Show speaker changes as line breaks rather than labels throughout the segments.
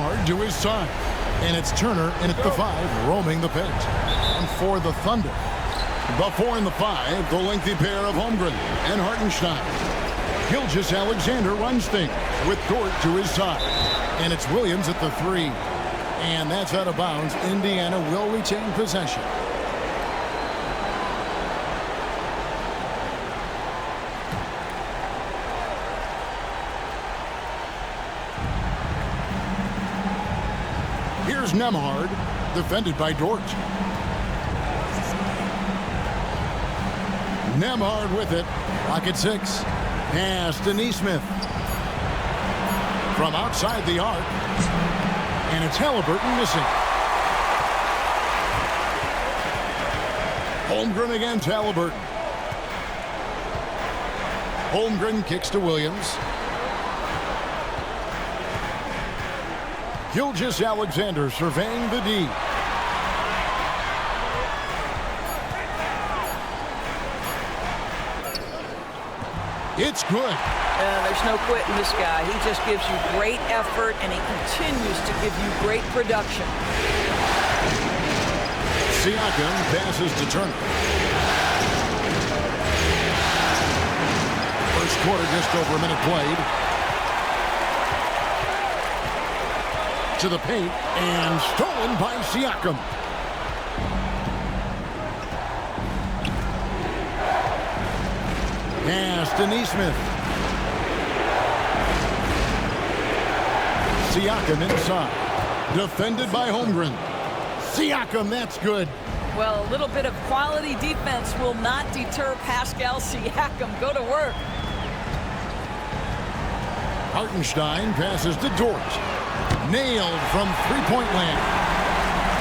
Nemhard to his side. And it's Turner in at the 5, roaming the paint. And for the Thunder, the 4 and the 5, the lengthy pair of Holmgren and Hartenstein. Gilgeous-Alexander runs things with Dort to his side. And it's Williams at the 3. And that's out of bounds. Indiana will retain possession. Here's Nemhard, defended by Dort. Nemhard with it. Rocket 6. Pass to Neesmith. From outside the arc. And it's Halliburton missing. Holmgren against Halliburton. Holmgren kicks to Williams. Gilgeous-Alexander surveying the D. It's good.
There's no quitting this guy. He just gives you great effort, and he continues to give you great production.
Siakam passes to Turner. First quarter, just over a minute played. To the paint, and stolen by Siakam. Pass to Neesmith. Siakam inside. Defended by Holmgren. Siakam, that's good.
Well, a little bit of quality defense will not deter Pascal Siakam. Go to work.
Hartenstein passes to Dort. Nailed from three-point land.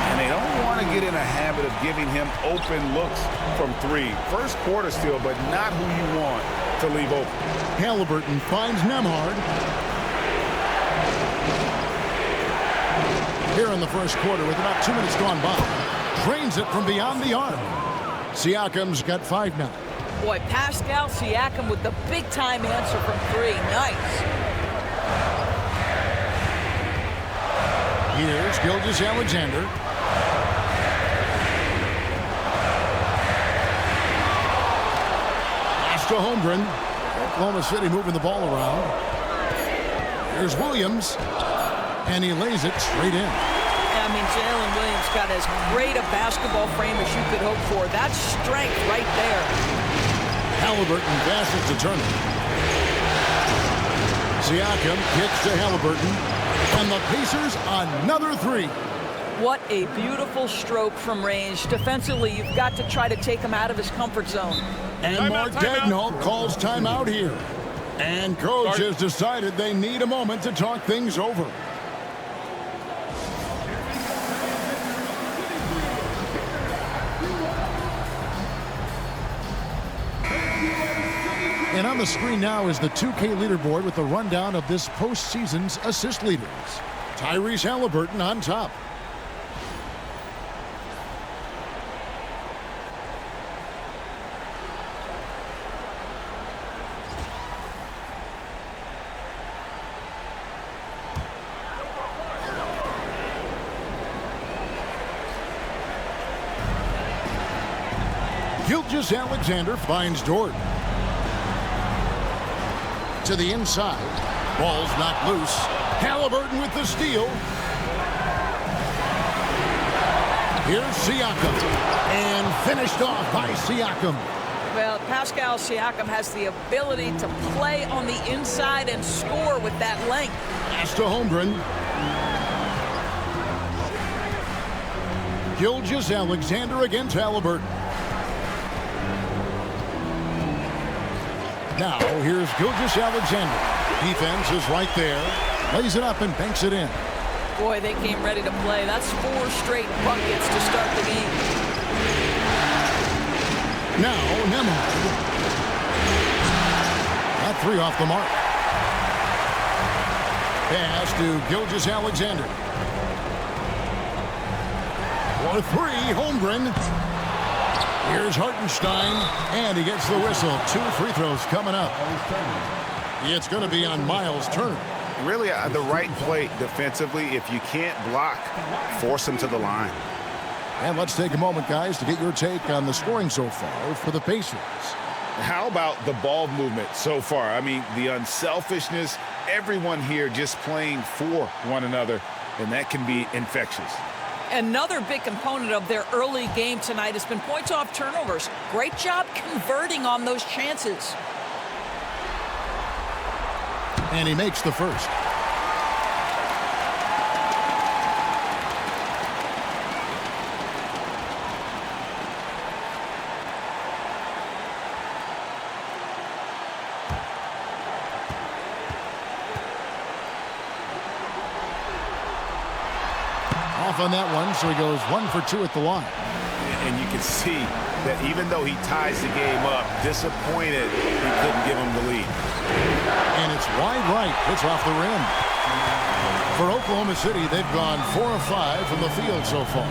And they don't want to get in a habit of giving him open looks from 3. First quarter still, but not who you want to leave open.
Halliburton finds Nemhard. Here in the first quarter with about 2 minutes gone by. Drains it from beyond the arc. Siakam's got 5 now.
Boy, Pascal Siakam with the big-time answer from 3. Nice.
Here's Gilgeous-Alexander. Pass to Holmgren. Oklahoma City moving the ball around. Here's Williams. And he lays it straight in.
I mean, Jalen Williams got as great a basketball frame as you could hope for. That's strength right there.
Halliburton passes to Turner. Siakam kicks to Halliburton. And the Pacers, another 3.
What a beautiful stroke from range. Defensively, you've got to try to take him out of his comfort zone.
And Mark Daigneault calls timeout here. And coach has decided they need a moment to talk things over. And on the screen now is the 2K leaderboard with the rundown of this postseason's assist leaders. Tyrese Halliburton on top. Gilgeous-Alexander finds Dort. To the inside. Ball's knocked loose. Halliburton with the steal. Here's Siakam. And finished off by Siakam.
Well, Pascal Siakam has the ability to play on the inside and score with that length.
Pass to Holmgren. Gilgeous-Alexander against Halliburton. Now, here's Gilgeous-Alexander. Defense is right there. Lays it up and banks it in.
Boy, they came ready to play. That's 4 straight buckets to start the game.
Now, Nemhard. That 3 off the mark. Pass to Gilgeous-Alexander. For 3, Holmgren. Here's Hartenstein, and he gets the whistle. 2 free throws coming up. It's going to be on Miles Turner.
Really, the right play defensively. If you can't block, force them to the line.
And let's take a moment, guys, to get your take on the scoring so far for the Pacers.
How about the ball movement so far? I mean, the unselfishness, everyone here just playing for one another, and that can be infectious.
Another big component of their early game tonight has been points off turnovers. Great job converting on those chances.
And he makes the first. Off on that one, so he goes 1 for 2 at the line.
And you can see that even though he ties the game up, disappointed he couldn't give him the lead.
And it's wide right. It's off the rim. For Oklahoma City, they've gone 4 of 5 from the field so far.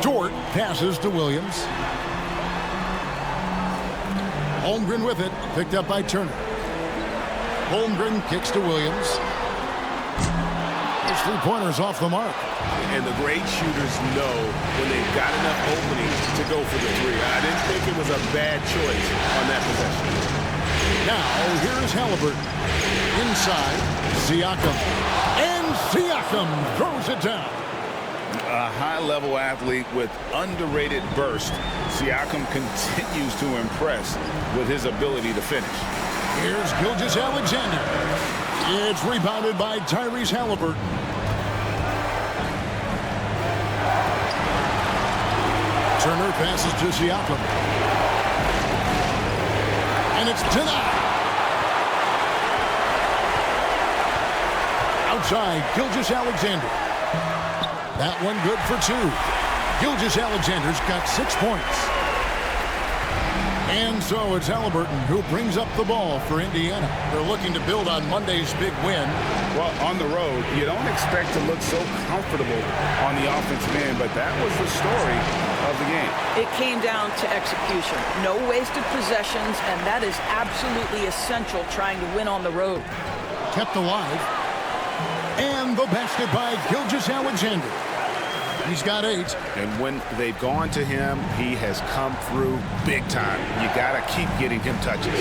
Dort passes to Williams. Holmgren with it, picked up by Turner. Holmgren kicks to Williams. His three-pointers off the mark.
And the great shooters know when they've got enough opening to go for the three. I didn't think it was a bad choice on that possession.
Now, here's Halliburton. Inside, Siakam. And Siakam throws it down.
A high-level athlete with underrated burst. Siakam continues to impress with his ability to finish.
Here's Gilgeous-Alexander. It's rebounded by Tyrese Halliburton. Turner passes to Siakam. And it's denied. Outside, Gilgeous-Alexander. That one good for 2. Gilgeous-Alexander's got 6 points. And so it's Halliburton who brings up the ball for Indiana. They're looking to build on Monday's big win.
Well, on the road, you don't expect to look so comfortable on the offensive end, but that was the story of the game.
It came down to execution. No wasted possessions, and that is absolutely essential trying to win on the road.
Kept alive. And the basket by Gilgeous-Alexander. He's got 8.
And when they've gone to him, he has come through big time. You got to keep getting him touches.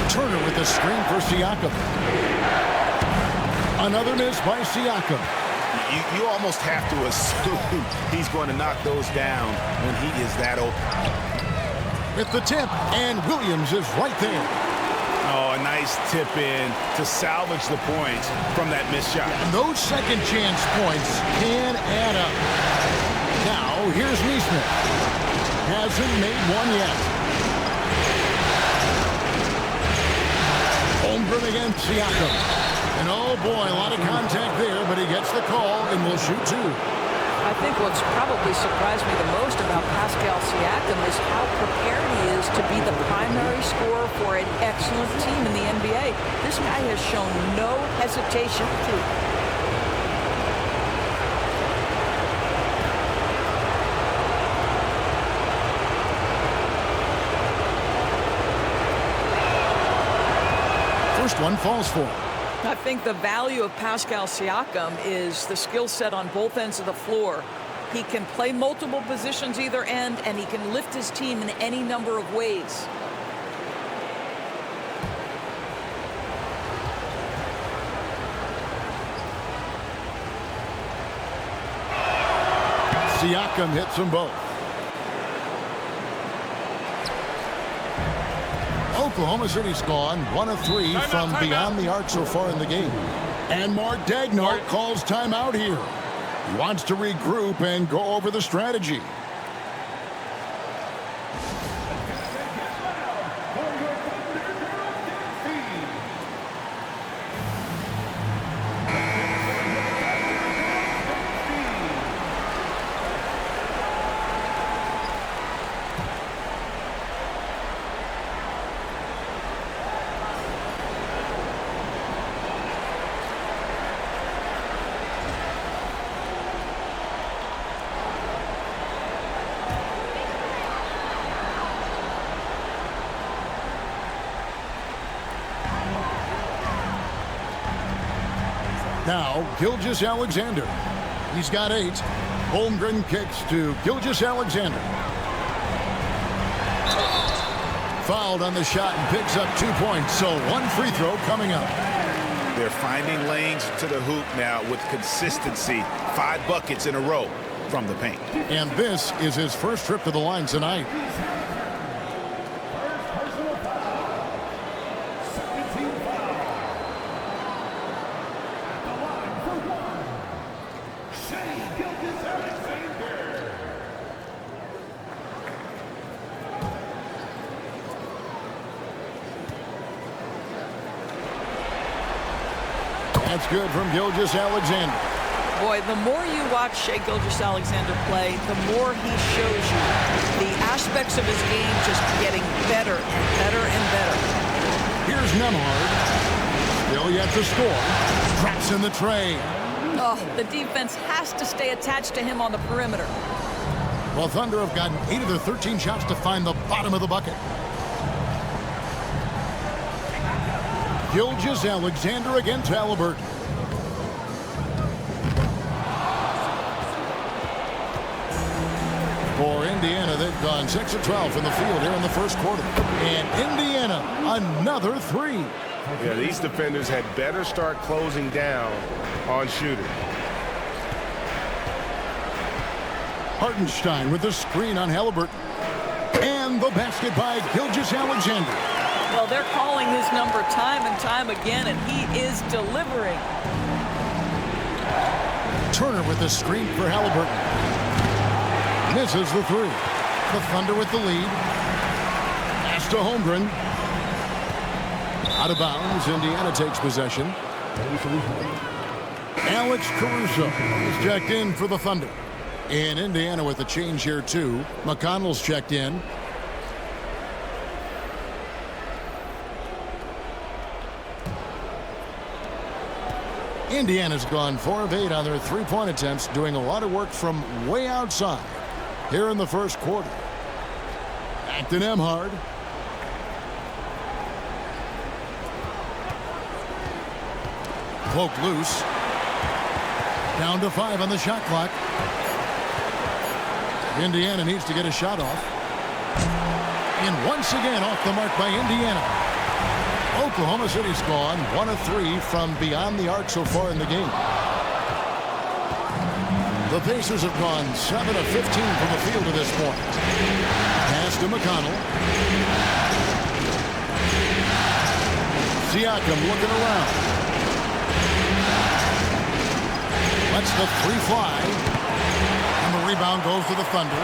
Turner with the screen for Siakam. Another miss by Siakam.
You almost have to assume he's going to knock those down when he is that open.
With the tip, and Williams is right there.
Oh, a nice tip in to salvage the points from that missed shot.
And those second chance points can add up. Now, here's Neesmith. Hasn't made one yet. Holmgren against Siakam. And oh boy, a lot of contact there, but he gets the call and will shoot 2.
I think what's probably surprised me the most about Pascal Siakam is how prepared he is to be the primary scorer for an excellent team in the NBA. This guy has shown no hesitation to.
First one falls for him.
I think the value of Pascal Siakam is the skill set on both ends of the floor. He can play multiple positions either end, and he can lift his team in any number of ways.
Siakam hits them both. Oklahoma City's gone 1 of 3 from beyond the arc so far in the game. And Mark Daigneault calls timeout here. He wants to regroup and go over the strategy. Now, Gilgeous-Alexander. He's got 8. Holmgren kicks to Gilgeous-Alexander. Fouled on the shot and picks up 2 points, so 1 free throw coming up.
They're finding lanes to the hoop now with consistency. 5 buckets in a row from the paint.
And this is his first trip to the line tonight. That's good from Gilgeous-Alexander.
Boy, the more you watch Shai Gilgeous-Alexander play, the more he shows you the aspects of his game just getting better and better and better.
Here's Nembhard. Still yet to score. Traps in the tray.
Oh, the defense has to stay attached to him on the perimeter.
Well, Thunder have gotten 8 of their 13 shots to find the bottom of the bucket. Gilgeous-Alexander against Halliburton. For Indiana, they've gone 6 of 12 from the field here in the first quarter. And Indiana, another 3.
Yeah, these defenders had better start closing down on shooting.
Hartenstein with the screen on Halliburton. And the basket by Gilgeous-Alexander.
Well, they're calling his number time and time again, and he is delivering.
Turner with the screen for Halliburton. Misses the 3. The Thunder with the lead. Pass to Holmgren. Out of bounds. Indiana takes possession. Alex Caruso is checked in for the Thunder. And Indiana with a change here, too. McConnell's checked in. Indiana's gone 4 of 8 on their 3-point attempts, doing a lot of work from way outside here in the first quarter. Back to Nembhard. Poked loose. Down to 5 on the shot clock. Indiana needs to get a shot off. And once again off the mark by Indiana. Oklahoma City's gone 1 of 3 from beyond the arc so far in the game. The Pacers have gone 7 of 15 from the field to this point. Pass to McConnell. Siakam looking around. Lets the 3 fly. And the rebound goes to the Thunder.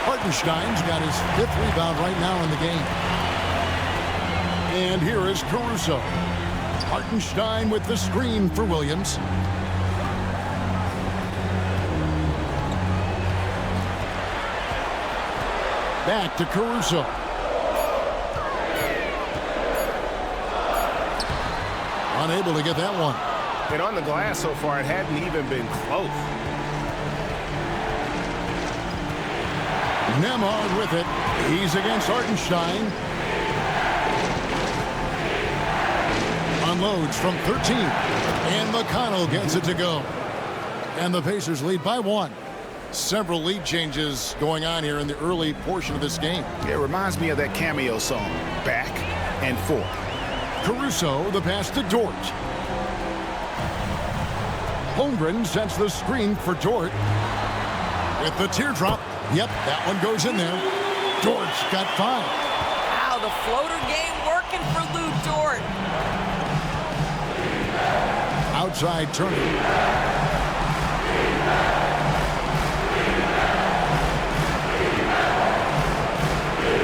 Hartenstein's got his 5th rebound right now in the game. And here is Caruso. Hartenstein with the screen for Williams. Back to Caruso. Unable to get that one.
And on the glass so far, it hadn't even been close.
Nembhard with it. He's against Hartenstein. Unloads from 13. And McConnell gets it to go. And the Pacers lead by 1. Several lead changes going on here in the early portion of this game.
It reminds me of that cameo song, Back and Forth.
Caruso, the pass to Dort. Holmgren sets the screen for Dort. With the teardrop. Yep, that one goes in there. Dort's got 5.
Wow, the floater game working for Lou Dort.
Outside Turner.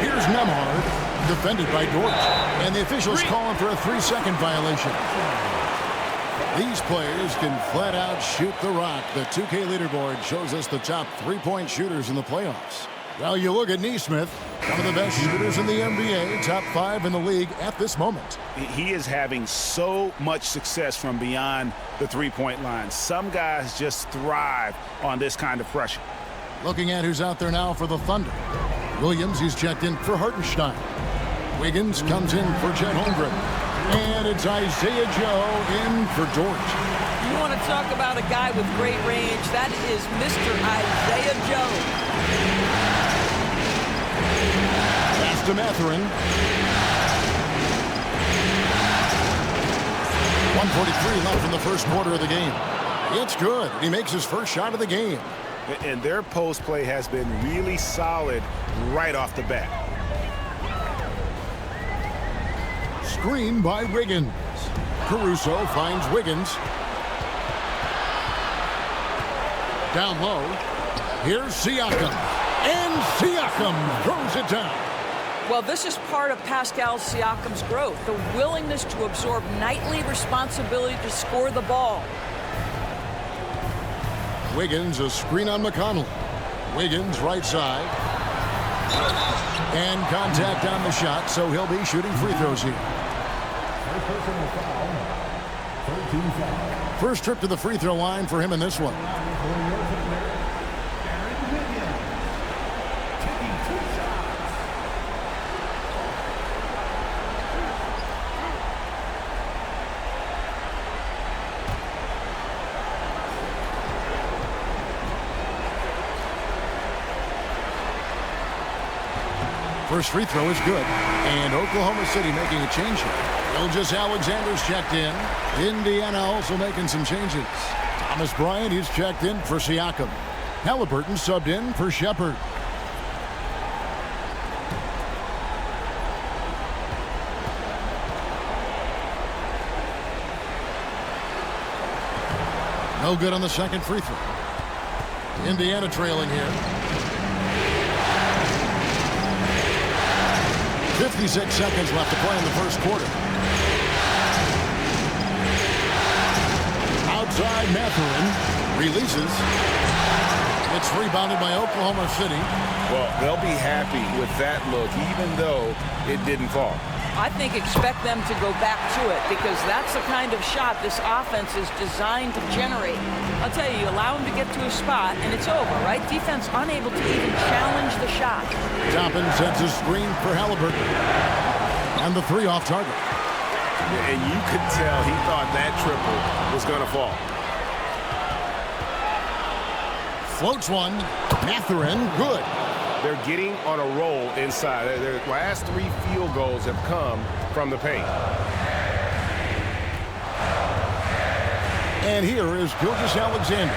Here's Nembhard, defended by Dort. And the officials calling for a 3-second violation. These players can flat out shoot the rock. The 2K leaderboard shows us the top 3-point shooters in the playoffs. Well, you look at Nesmith, one of the best shooters in the NBA, top 5 in the league at this moment.
He is having so much success from beyond the 3-point line. Some guys just thrive on this kind of pressure.
Looking at who's out there now for the Thunder. Williams, he's checked in for Hartenstein. Wiggins comes in for Chet Holmgren. And it's Isaiah Joe in for Dort.
You want to talk about a guy with great range? That is Mr. Isaiah Joe.
Pass to Mathurin. 1:43 left in the first quarter of the game. It's good. He makes his first shot of the game.
And their post play has been really solid right off the bat.
Screen by Wiggins. Caruso finds Wiggins. Down low. Here's Siakam. And Siakam throws it down.
Well, this is part of Pascal Siakam's growth, the willingness to absorb nightly responsibility to score the ball.
Wiggins, a screen on McConnell. Wiggins, right side. And contact on the shot, so he'll be shooting free throws here. First trip to the free throw line for him in this one. First free throw is good. And Oklahoma City making a change here. Gilgeous-Alexander's checked in. Indiana also making some changes. Thomas Bryant, he's checked in for Siakam. Halliburton subbed in for Shepard. No good on the second free throw. Indiana trailing here. 56 seconds left to play in the first quarter. Outside Mathurin releases. It's rebounded by Oklahoma City.
Well, they'll be happy with that look, even though it didn't fall.
I think expect them to go back to it because that's the kind of shot this offense is designed to generate. I'll tell you, you allow them to get to a spot and it's over, right? Defense unable to even challenge the shot.
Toppin sends a screen for Halliburton. And the three off target.
And you could tell he thought that triple was going to fall.
Floats one. Mathurin, good.
They're getting on a roll inside. Their last three field goals have come from the paint.
And here is Gilgeous-Alexander.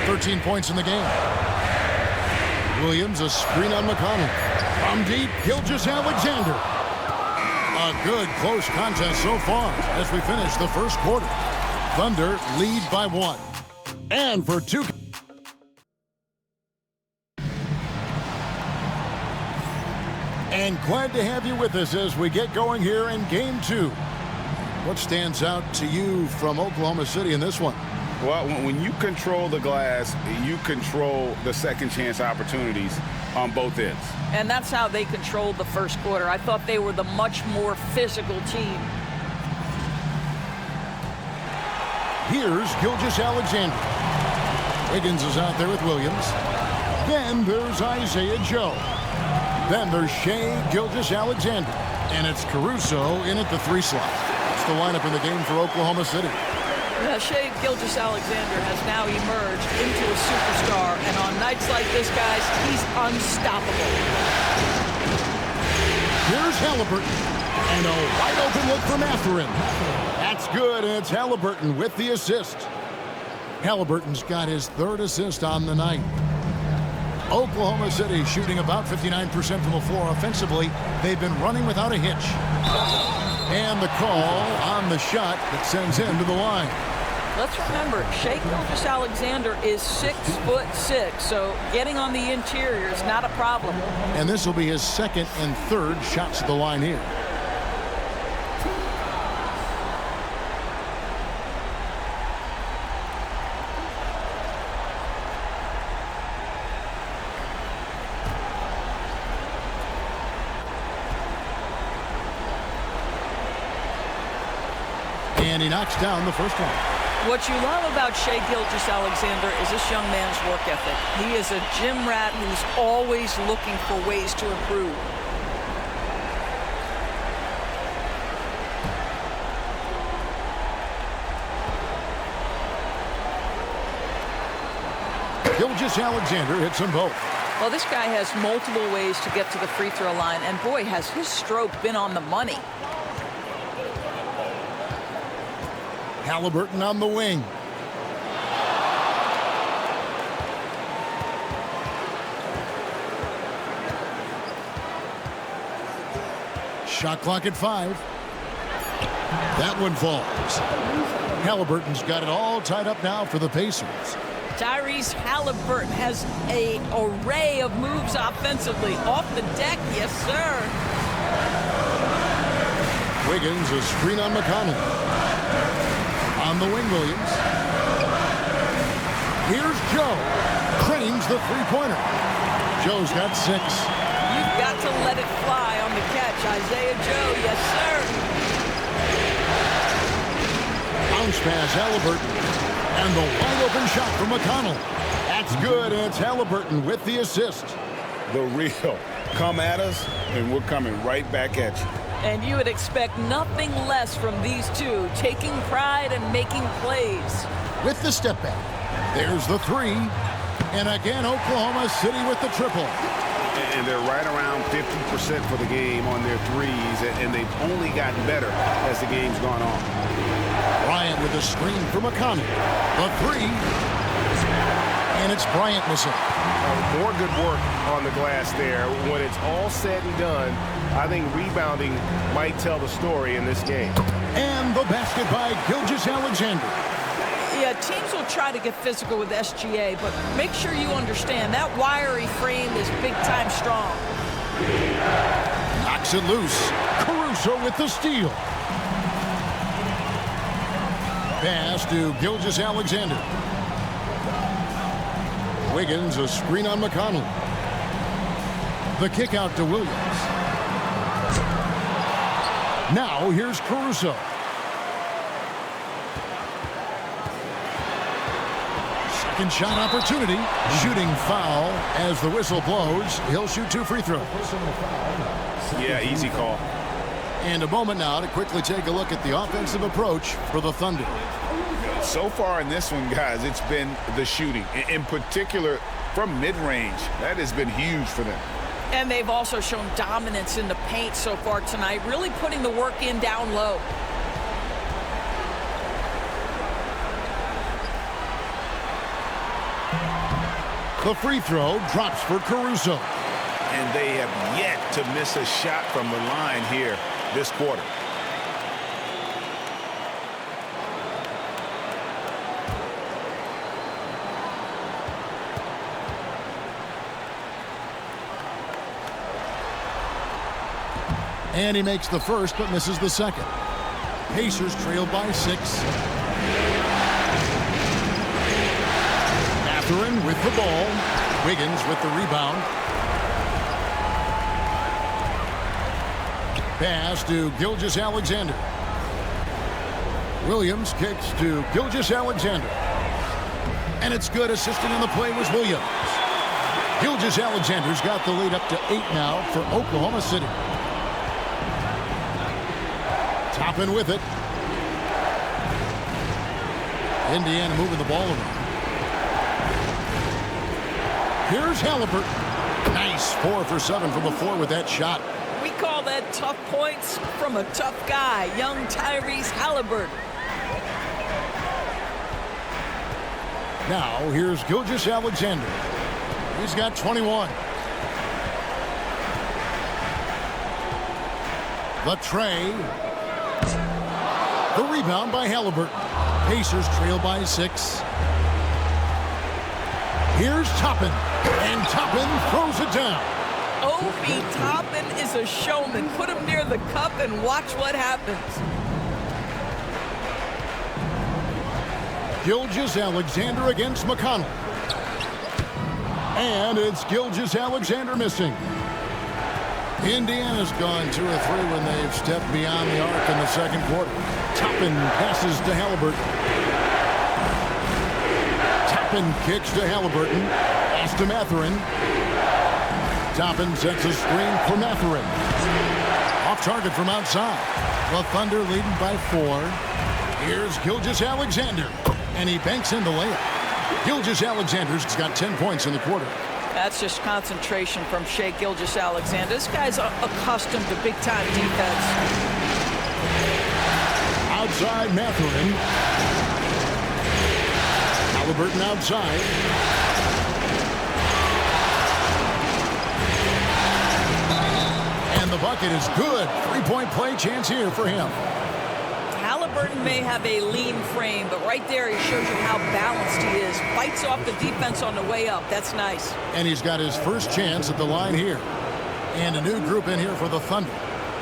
13 points in the game. Williams, a screen on McConnell. From deep, Gilgeous-Alexander. A good close contest so far as we finish the first quarter. Thunder lead by 1. And for 2. And glad to have you with us as we get going here in Game 2. What stands out to you from Oklahoma City in this one?
Well, when you control the glass, you control the second chance opportunities on both ends.
And that's how they controlled the first quarter. I thought they were the much more physical team.
Here's Gilgeous-Alexander. Wiggins is out there with Williams. Then there's Isaiah Joe. Then there's Shai Gilgeous-Alexander. And it's Caruso in at the 3 slot. That's the lineup in the game for Oklahoma City.
Yeah, Shai Gilgeous-Alexander has now emerged into a superstar. And on nights like this, guys, he's unstoppable.
Here's Halliburton. And a wide open look for Mathurin. That's good, and it's Halliburton with the assist. Halliburton's got his 3rd assist on the night. Oklahoma City shooting about 59% from the floor offensively. They've been running without a hitch. And the call on the shot that sends him to the line.
Let's remember, Shai Gilgeous-Alexander is 6'6", so getting on the interior is not a problem.
And this will be his 2nd and 3rd shots at the line here. And he knocks down the first one.
What you love about Shai Gilgeous-Alexander is this young man's work ethic. He is a gym rat who's always looking for ways to improve.
Gilgeous-Alexander hits them both.
Well, this guy has multiple ways to get to the free throw line, and boy, has his stroke been on the money.
Halliburton on the wing. Shot clock at 5. That one falls. Halliburton's got it all tied up now for the Pacers.
Tyrese Halliburton has an array of moves offensively. Off the deck, yes, sir.
Wiggins, a screen on McConnell. On the wing, Williams. Here's Joe. Cranes the three-pointer. Joe's got 6.
You've got to let it fly on the catch. Isaiah Joe, yes, sir.
Bounce pass, Halliburton. And the wide-open shot from McConnell. That's good, and it's Halliburton with the assist.
The real. Come at us, and we're coming right back at you.
And you would expect nothing less from these two, taking pride and making plays.
With the step back. There's the 3. And again, Oklahoma City with the triple.
And they're right around 50% for the game on their threes, and they've only gotten better as the game's gone on.
Bryant with a screen for McConnell. The 3. And it's Bryant missing.
More good work on the glass there. When it's all said and done, I think rebounding might tell the story in this game.
And the basket by Gilgeous-Alexander.
Yeah, teams will try to get physical with SGA, but make sure you understand that wiry frame is big-time strong.
Knocks it loose. Caruso with the steal. Pass to Gilgeous-Alexander. Wiggins, a screen on McConnell. The kick out to Williams. Now here's Caruso. Second shot opportunity. Shooting foul as the whistle blows. He'll shoot 2 free throws.
Yeah, easy call.
And a moment now to quickly take a look at the offensive approach for the Thunder.
So far in this one, guys, it's been the shooting. In particular, from mid-range. That has been huge for them.
And they've also shown dominance in the paint so far tonight, really putting the work in down low.
The free throw drops for Caruso.
And they have yet to miss a shot from the line here this quarter.
And he makes the first but misses the second. Pacers trail by 6. Mathurin with the ball. Wiggins with the rebound. Pass to Gilgeous-Alexander. Williams kicks to Gilgeous-Alexander. And it's good. Assisting on the play was Williams. Gilgeous-Alexander's got the lead up to 8 now for Oklahoma City. Toppin with it. Indiana moving the ball around. Here's Halliburton. Nice 4 for 7 from the floor with that shot.
We call that tough points from a tough guy, young Tyrese Halliburton.
Now here's Gilgeous-Alexander. He's got 21. The tray. The rebound by Halliburton. Pacers trail by 6. Here's Toppin. And Toppin throws it down.
Obi Toppin is a showman. Put him near the cup and watch what happens.
Gilgeous-Alexander against McConnell. And it's Gilgeous-Alexander missing. Indiana's gone 2 or 3 when they've stepped beyond the arc in the second quarter. Toppin passes to Halliburton. Toppin kicks to Halliburton. Pass to Mathurin. Toppin sets a screen for Mathurin. Off target from outside. The Thunder leading by 4. Here's Gilgeous-Alexander. And he banks in the layup. Gilgeous-Alexander's got 10 points in the quarter.
That's just concentration from Shai Gilgeous-Alexander. This guy's accustomed to big-time defense.
Outside Mathurin. Halliburton outside. And the bucket is good. Three-point play chance here for him.
Halliburton may have a lean frame, but right there he shows you how balanced he is. Fights off the defense on the way up. That's nice.
And he's got his first chance at the line here. And a new group in here for the Thunder.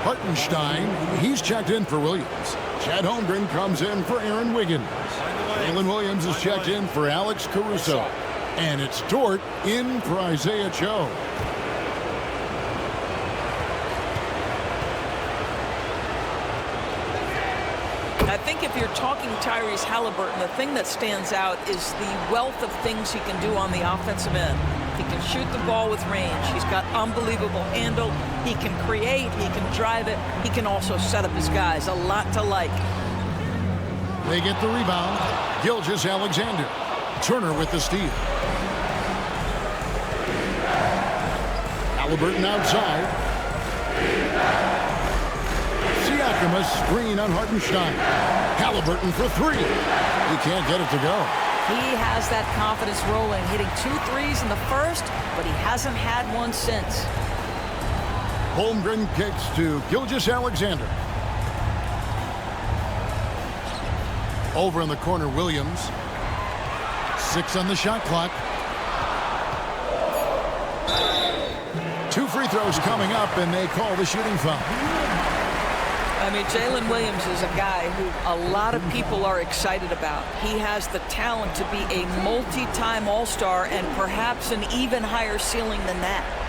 Hartenstein, he's checked in for Williams. Chad Holmgren comes in for Aaron Wiggins. Jalen Williams is checked in for Alex Caruso. And it's Dort in for Isaiah Cho.
I think if you're talking Tyrese Halliburton, the thing that stands out is the wealth of things he can do on the offensive end. He can shoot the ball with range. He's got unbelievable handle. He can create. He can drive it. He can also set up his guys. A lot to like.
They get the rebound. Gilgeous-Alexander. Turner with the steal. Halliburton outside. Siakam a screen on Hartenstein. Halliburton for three. He can't get it to go.
He has that confidence rolling, hitting 2 threes in the first, but he hasn't had one since.
Holmgren kicks to Gilgeous-Alexander. Over in the corner, Williams. 6 on the shot clock. 2 free throws coming up, and they call the shooting foul.
I mean, Jalen Williams is a guy who a lot of people are excited about. He has the talent to be a multi-time All-Star and perhaps an even higher ceiling than that.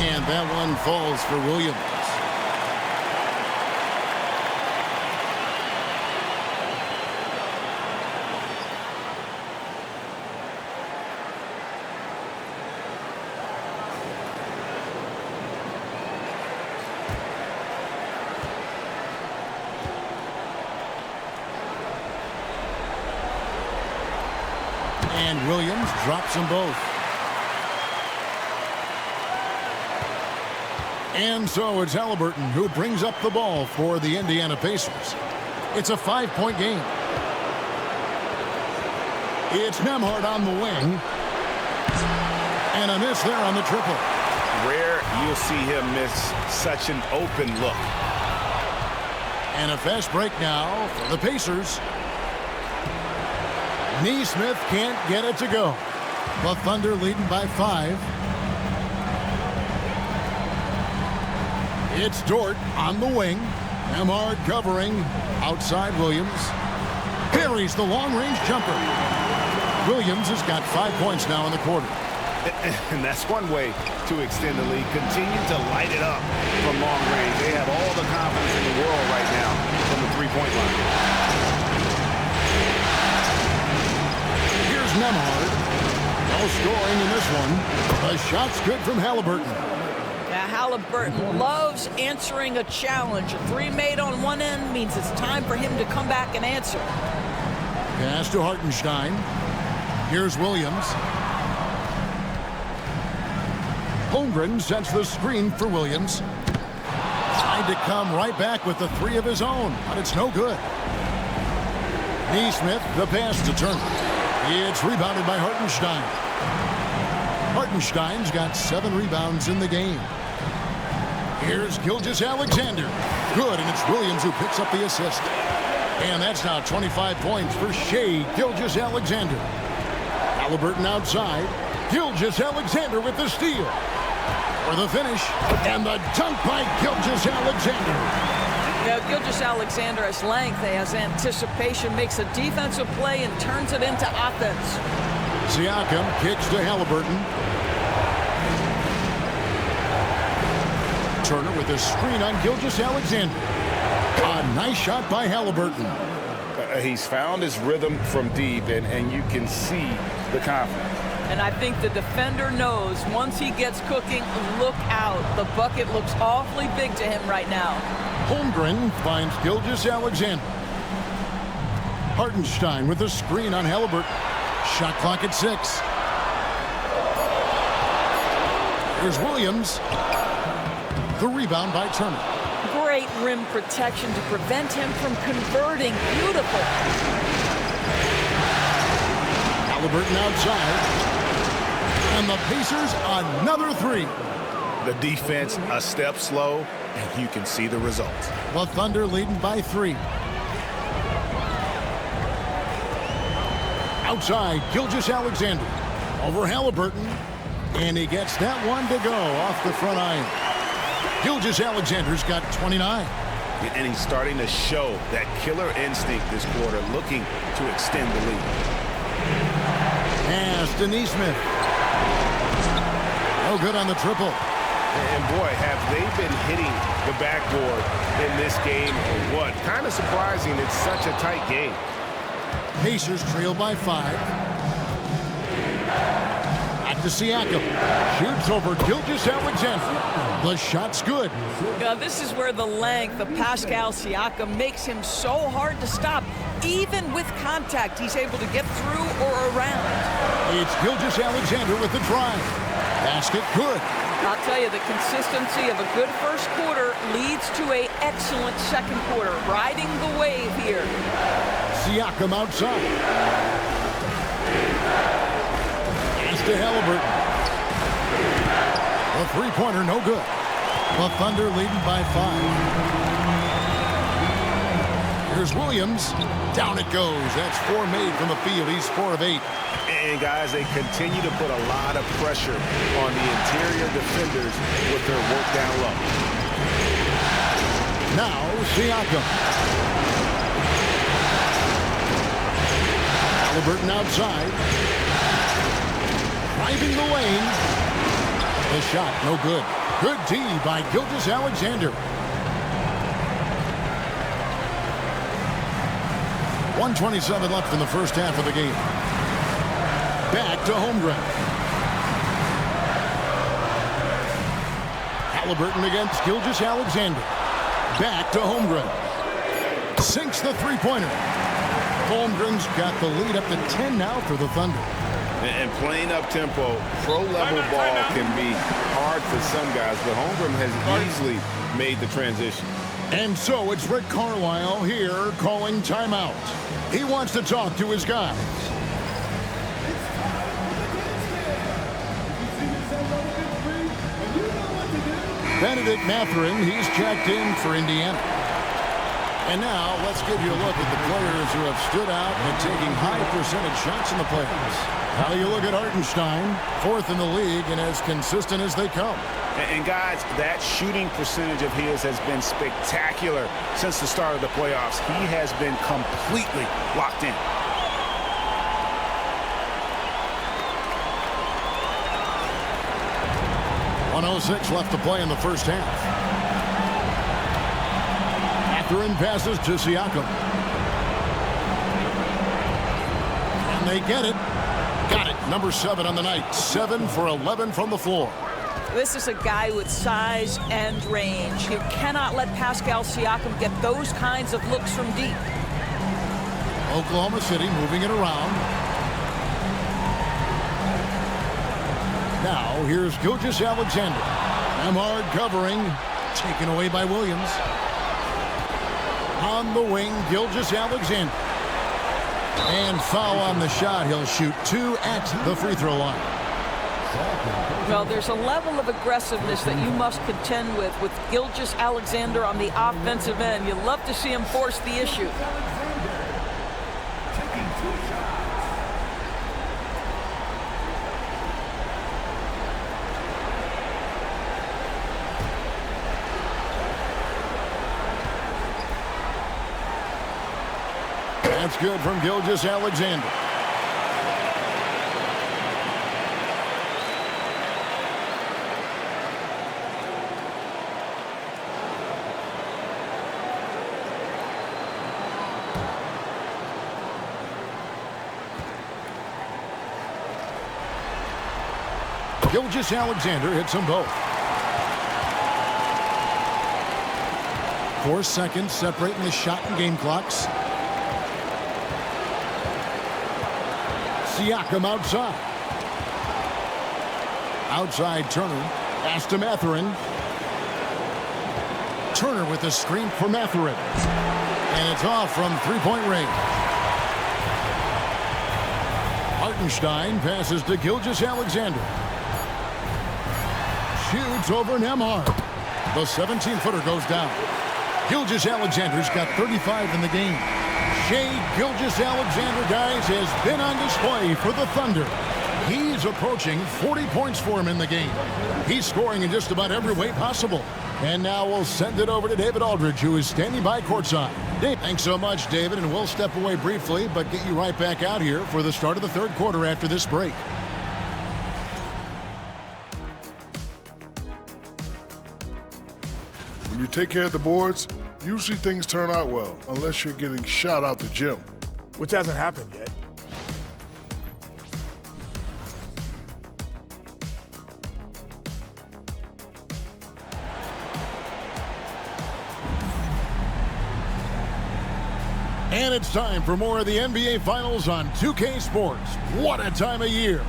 And that one falls for Williams. And Williams drops them both. And so it's Halliburton who brings up the ball for the Indiana Pacers. It's a 5-point game. It's Nembhard on the wing. And a miss there on the triple.
Rare you'll see him miss such an open look.
And a fast break now for the Pacers. Nesmith can't get it to go. The Thunder leading by 5. It's Dort on the wing. Nembhard covering outside Williams. Parries the long-range jumper. Williams has got 5 points now in the quarter.
And that's one way to extend the lead. Continue to light it up from long range. They have all the confidence in the world right now from the three-point line.
Here's Nembhard. No scoring in this one. The shot's good from Halliburton.
Now, Halliburton loves answering a challenge. A 3 made on one end means it's time for him to come back and answer.
Pass to Hartenstein. Here's Williams. Holmgren sets the screen for Williams. Trying to come right back with the 3 of his own, but it's no good. Nesmith, the pass to Turner. It's rebounded by Hartenstein. Hartenstein's got 7 rebounds in the game. Here's Gilgeous-Alexander. Good, and it's Williams who picks up the assist. And that's now 25 points for Shai Gilgeous-Alexander. Halliburton outside. Gilgeous-Alexander with the steal. For the finish, and the dunk by Gilgeous-Alexander.
Now, Gilgeous-Alexander has length, has anticipation, makes a defensive play and turns it into offense.
Siakam kicks to Halliburton. Turner with a screen on Gilgeous-Alexander. A nice shot by Halliburton.
He's found his rhythm from deep, and you can see the confidence.
And I think the defender knows once he gets cooking, look out. The bucket looks awfully big to him right now.
Holmgren finds Gilgeous-Alexander. Hartenstein with a screen on Halliburton. Shot clock at 6. Here's Williams. The rebound by Turner.
Great rim protection to prevent him from converting. Beautiful.
Halliburton outside. And the Pacers another 3.
The defense a step slow, and you can see the results.
The Thunder leading by 3. Outside, Gilgeous-Alexander. Over Halliburton. And he gets that one to go off the front iron. Gilgeous-Alexander's got 29.
And he's starting to show that killer instinct this quarter, looking to extend the lead.
Pass to Neesmith. No good on the triple.
And boy, have they been hitting the backboard in this game or what? Kind of surprising. It's such a tight game.
Pacers trail by 5. To Siakam. Shoots over Gilgeous-Alexander. The shot's good.
Now, this is where the length of Pascal Siakam makes him so hard to stop. Even with contact, he's able to get through or around.
It's Gilgeous-Alexander with the drive. Basket good.
I'll tell you, the consistency of a good first quarter leads to an excellent second quarter. Riding the wave here.
Siakam outside. To Halliburton. The three-pointer no good. The Thunder leading by 5. Here's Williams. Down it goes. That's 4 made from the field. He's 4 of 8.
And guys, they continue to put a lot of pressure on the interior defenders with their work down low.
Now Siakam. Halliburton outside. Driving the lane. The shot, no good. Good D by Gilgeous-Alexander. 1:27 left in the first half of the game. Back to Holmgren. Halliburton against Gilgeous-Alexander. Back to Holmgren. Sinks the three-pointer. Holmgren's got the lead up to 10 now for the Thunder.
And playing up-tempo, pro-level ball can be hard for some guys, but Holmgren has easily made the transition.
And so it's Rick Carlisle here calling timeout. He wants to talk to his guys. Benedict Mathurin, he's checked in for Indiana. And now let's give you a look at the players who have stood out and taking high percentage shots in the playoffs. How you look at Hartenstein, 4th in the league and as consistent as they come.
And guys, that shooting percentage of his has been spectacular since the start of the playoffs. He has been completely locked in. .106 left to play in the first half. Mathurin passes to Siakam. And they get it. Got it. Number 7 on the night. 7 for 11 from the floor.
This is a guy with size and range. You cannot let Pascal Siakam get those kinds of looks from deep.
Oklahoma City moving it around. Now here's Gilgeous-Alexander. Amhard covering. Taken away by Williams. On the wing, Gilgeous-Alexander. And foul on the shot. He'll shoot 2 at the free throw line.
Well, there's a level of aggressiveness that you must contend with Gilgeous-Alexander on the offensive end. You love to see him force the issue.
That's good from Gilgeous-Alexander. Gilgeous-Alexander hits them both. 4 seconds separating the shot and game clocks. Siakam outside. Outside Turner. Pass to Mathurin. Turner with a screen for Mathurin. And it's off from three-point range. Hartenstein passes to Gilgeous-Alexander. Shoots over Nembhard. The 17-footer goes down. Gilgeous-Alexander's got 35 in the game. Shai Gilgeous-Alexander, guys, has been on display for the Thunder. He's approaching 40 points for him in the game. He's scoring in just about every way possible. And now we'll send it over to David Aldridge, who is standing by courtside. Dave, thanks so much, David, and we'll step away briefly, but get you right back out here for the start of the third quarter after this break.
When you take care of the boards, usually things turn out well, unless you're getting shot out the gym.
Which hasn't happened yet.
And it's time for more of the NBA Finals on 2K Sports. What a time of year.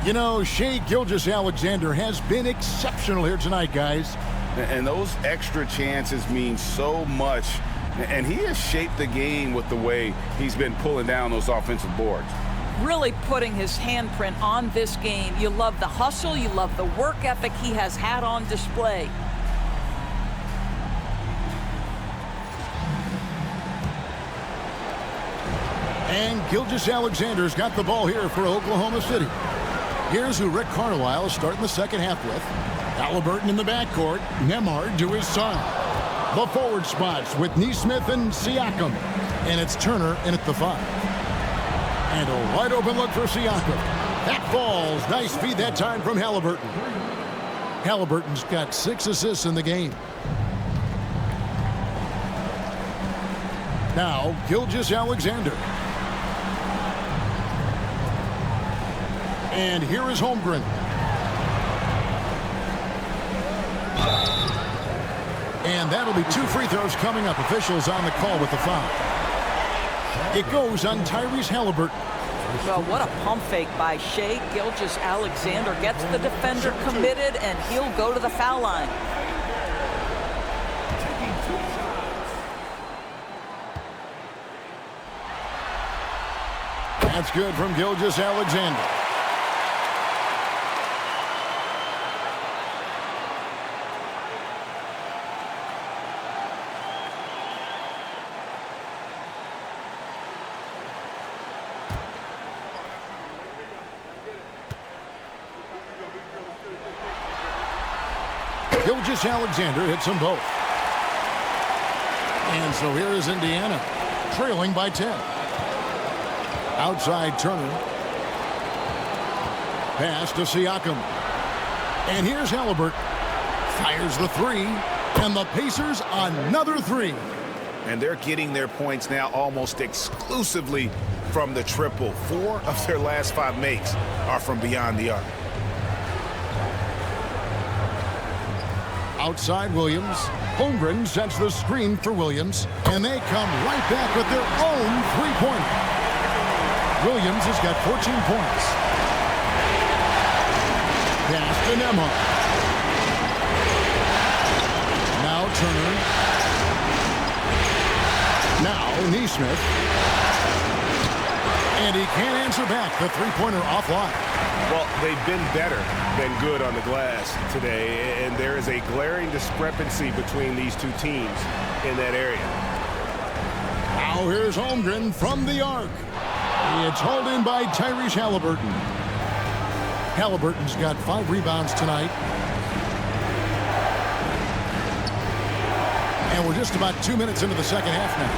You know, Shai Gilgeous-Alexander has been exceptional here tonight, guys.
And those extra chances mean so much. And he has shaped the game with the way he's been pulling down those offensive boards.
Really putting his handprint on this game. You love the hustle. You love the work ethic he has had on display.
And Gilgeous-Alexander's got the ball here for Oklahoma City. Here's who Rick Carlisle is starting the second half with. Halliburton in the backcourt. Nembhard to his side. The forward spots with Nesmith and Siakam. And it's Turner in at the 5. And a wide open look for Siakam. That falls. Nice feed that time from Halliburton. Halliburton's got 6 assists in the game. Now, Gilgeous-Alexander. And here is Holmgren. And that'll be 2 free throws coming up. Officials on the call with the foul. It goes on Tyrese Halliburton.
Well, what a pump fake by Shai Gilgeous-Alexander. Gets the defender committed, and he'll go to the foul line.
That's good from Gilgeous-Alexander. Gilgeous-Alexander hits them both. And so here is Indiana, trailing by 10. Outside Turner. Pass to Siakam. And here's Halliburton. Fires the 3. And the Pacers another 3.
And they're getting their points now almost exclusively from the triple. 4 of their last 5 makes are from beyond the arc.
Outside Williams. Holmgren sets the screen for Williams. And they come right back with their own three-pointer. Williams has got 14 points. Pass to Nembhard. Now Turner. Now Nesmith. And he can't answer back. The three-pointer offline.
Well, they've been better than good on the glass today, and there is a glaring discrepancy between these two teams in that area.
Now here's Holmgren from the arc. It's hauled in by Tyrese Halliburton. Halliburton's got 5 rebounds tonight. And we're just about 2 minutes into the second half now.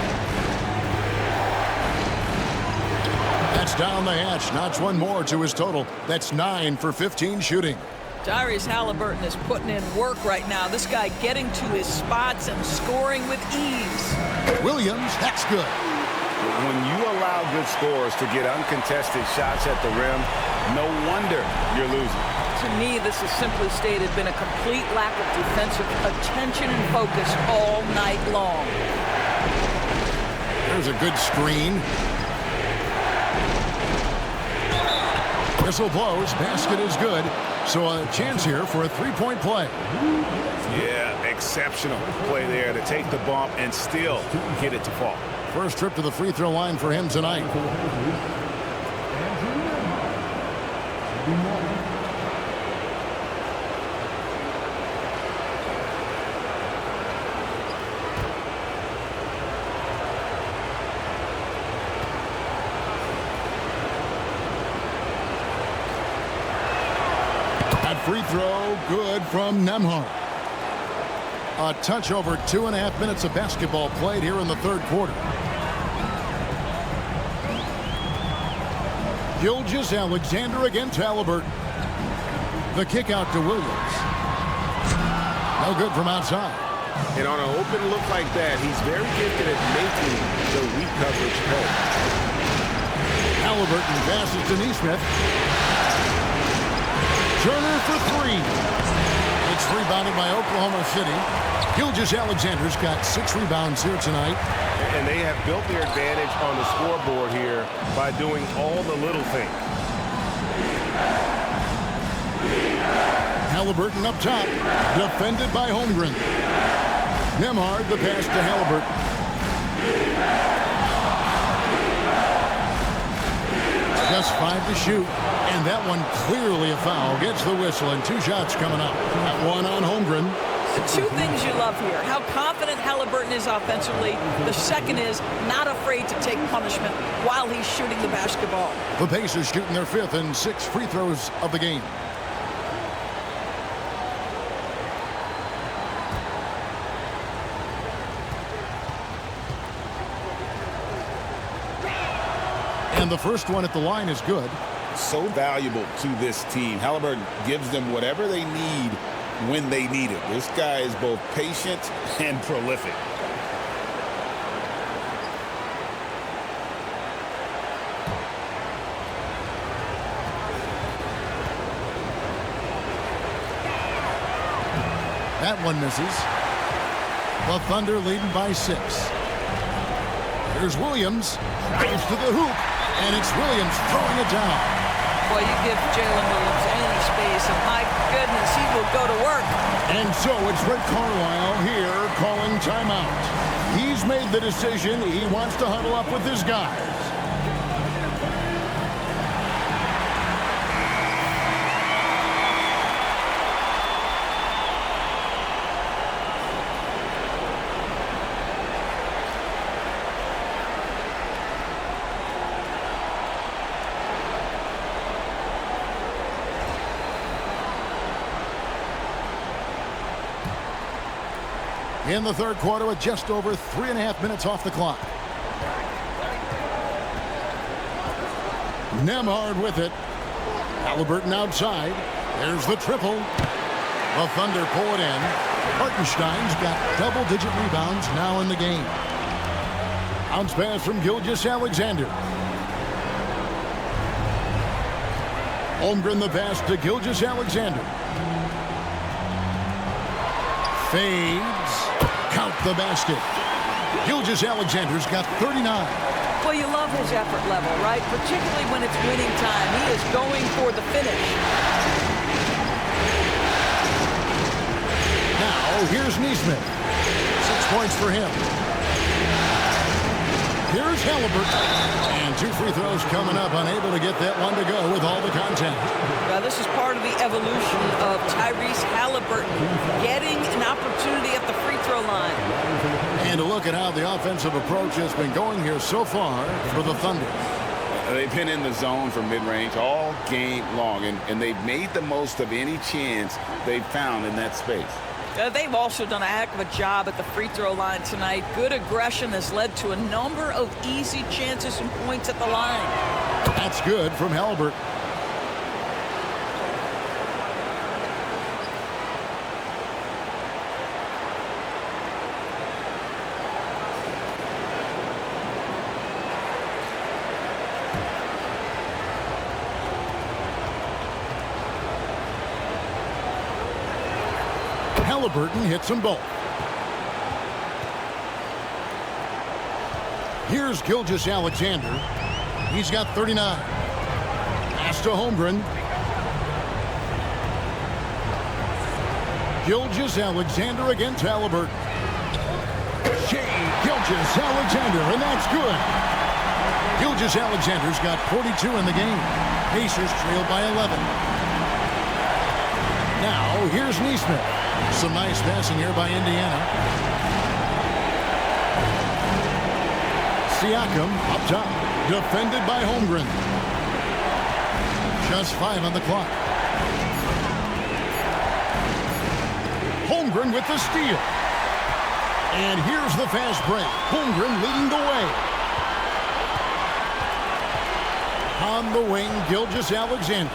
That's down the hatch. Notch one more to his total. That's 9 for 15 shooting.
Tyrese Halliburton is putting in work right now. This guy getting to his spots and scoring with ease.
Williams, that's good.
When you allow good scorers to get uncontested shots at the rim, no wonder you're losing.
To me, this has simply stated been a complete lack of defensive attention and focus all night long.
There's a good screen. Whistle blows. Basket is good. So a chance here for a three-point play.
Yeah, exceptional play there to take the bump and still get it to fall.
First trip to the free throw line for him tonight. That free throw good from Nembhard. A touch over 2.5 minutes of basketball played here in the third quarter. Gilgeous-Alexander against Halliburton. The kick out to Williams. No good from outside.
And on an open look like that, he's very gifted at making the weak coverage play.
Halliburton passes to Nesmith. Turner for three. It's rebounded by Oklahoma City. Gilgeous-Alexander's got 6 rebounds here tonight.
And they have built their advantage on the scoreboard here by doing all the little things.
Halliburton up top, defended by Holmgren. Nembhard the pass to Halliburton. Just 5 to shoot, and that one clearly a foul. Gets the whistle, and 2 shots coming up. That one on Holmgren.
The 2 things you love here, how confident Halliburton is offensively. The second is not afraid to take punishment while he's shooting the basketball.
The Pacers shooting their 5th and 6th free throws of the game. And the first one at the line is good.
So valuable to this team. Halliburton gives them whatever they need when they need it. This guy is both patient and prolific.
That one misses. The Thunder leading by 6. Here's Williams. Drives to the hoop. And it's Williams throwing it down.
Boy, you give Jalen Williams any space, and my goodness, he will go to work.
And so it's Rick Carlisle here calling timeout. He's made the decision. He wants to huddle up with his guys. In the third quarter with just over 3.5 minutes off the clock. Nembhard with it. Halliburton outside. There's the triple. The Thunder pull it in. Hartenstein's got double-digit rebounds now in the game. Bounce pass from Gilgeous-Alexander. Holmgren the pass to Gilgeous-Alexander. Fades. Count the basket. Gilgeous-Alexander's got 39.
Well, you love his effort level, right? Particularly when it's winning time. He is going for the finish.
Now, here's Nesmith. 6 points for him. Here's Halliburton. And 2 free throws coming up. Unable to get that one to go with all the contact.
Now, this is part of the evolution of Tyrese Halliburton getting an opportunity at the free throw line.
And to look at how the offensive approach has been going here so far for the Thunder.
They've been in the zone for mid-range all game long, and they've made the most of any chance they've found in that space.
They've also done a heck of a job at the free throw line tonight. Good aggression has led to a number of easy chances and points at the line.
That's good from Halliburton. Halliburton hits them both. Here's Gilgeous-Alexander. He's got 39. Pass to Holmgren. Gilgeous-Alexander against Halliburton. Shea Gilgeous-Alexander, and that's good. Gilgeous-Alexander's got 42 in the game. Pacers trail by 11. Now, here's Nesmith. Some nice passing here by Indiana. Siakam up top. Defended by Holmgren. Just 5 on the clock. Holmgren with the steal. And here's the fast break. Holmgren leading the way. On the wing, Gilgeous-Alexander.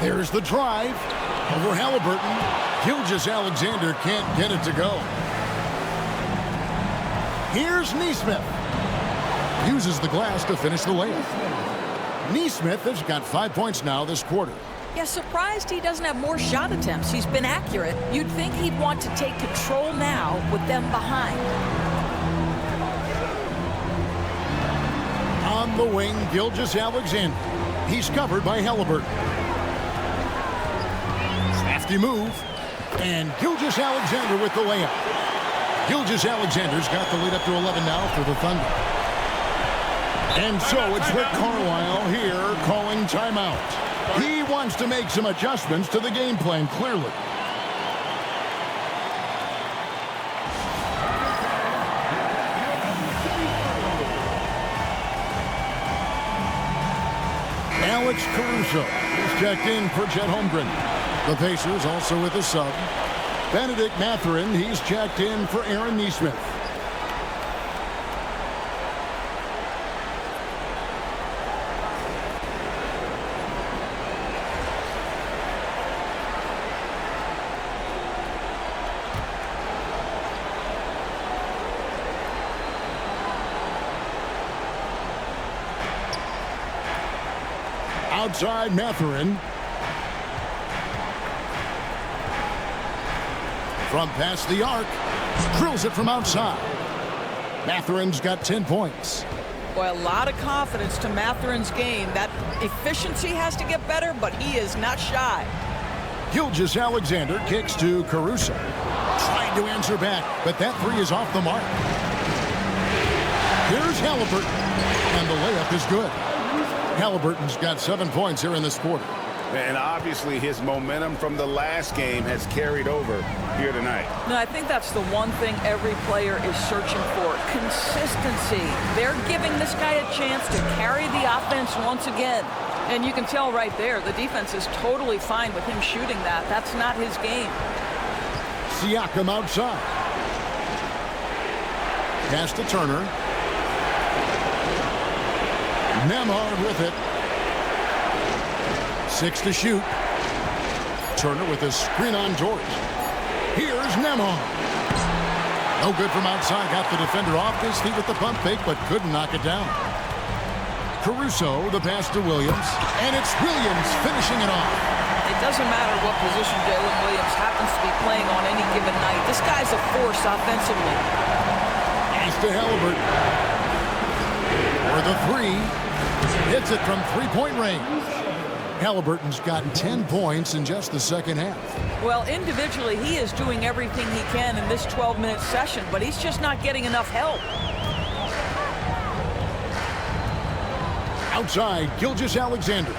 There's the drive. Over Halliburton. Gilgeous-Alexander can't get it to go. Here's Nesmith. Uses the glass to finish the layup. Nesmith has got 5 points now this quarter.
Yeah, surprised he doesn't have more shot attempts. He's been accurate. You'd think he'd want to take control now with them behind.
On the wing, Gilgeous-Alexander. He's covered by Halliburton. Crafty move. And Gilgeous-Alexander with the layup. Gilgeous-Alexander's got the lead up to 11 now for the Thunder. And so it's Rick Carlisle here calling timeout. He wants to make some adjustments to the game plan, clearly. Alex Caruso is checked in for Chet Holmgren. The Pacers also with a sub. Benedict Mathurin, he's checked in for Aaron Nesmith. Outside Mathurin. From past the arc. Drills it from outside. Mathurin's got 10 points.
Boy, a lot of confidence to Mathurin's game. That efficiency has to get better, but he is not shy.
Gilgeous-Alexander kicks to Caruso. Trying to answer back, but that three is off the mark. Here's Halliburton, and the layup is good. Halliburton's got 7 points here in this quarter.
And obviously his momentum from the last game has carried over here tonight.
No, I think that's the one thing every player is searching for. Consistency. They're giving this guy a chance to carry the offense once again. And you can tell right there, the defense is totally fine with him shooting that. That's not his game.
Siakam outside. Pass to Turner. Nembhard with it. 6 to shoot. Turner with a screen on George. Here's Nembhard. No good from outside. Got the defender off his feet with the pump fake, but couldn't knock it down. Caruso, the pass to Williams. And it's Williams finishing it off.
It doesn't matter what position Jalen Williams happens to be playing on any given night. This guy's a force offensively.
Pass to Halliburton. For the three. Hits it from three-point range. Halliburton's got 10 points in just the second half.
Well, individually, he is doing everything he can in this 12-minute session, but he's just not getting enough help.
Outside, Gilgeous-Alexander.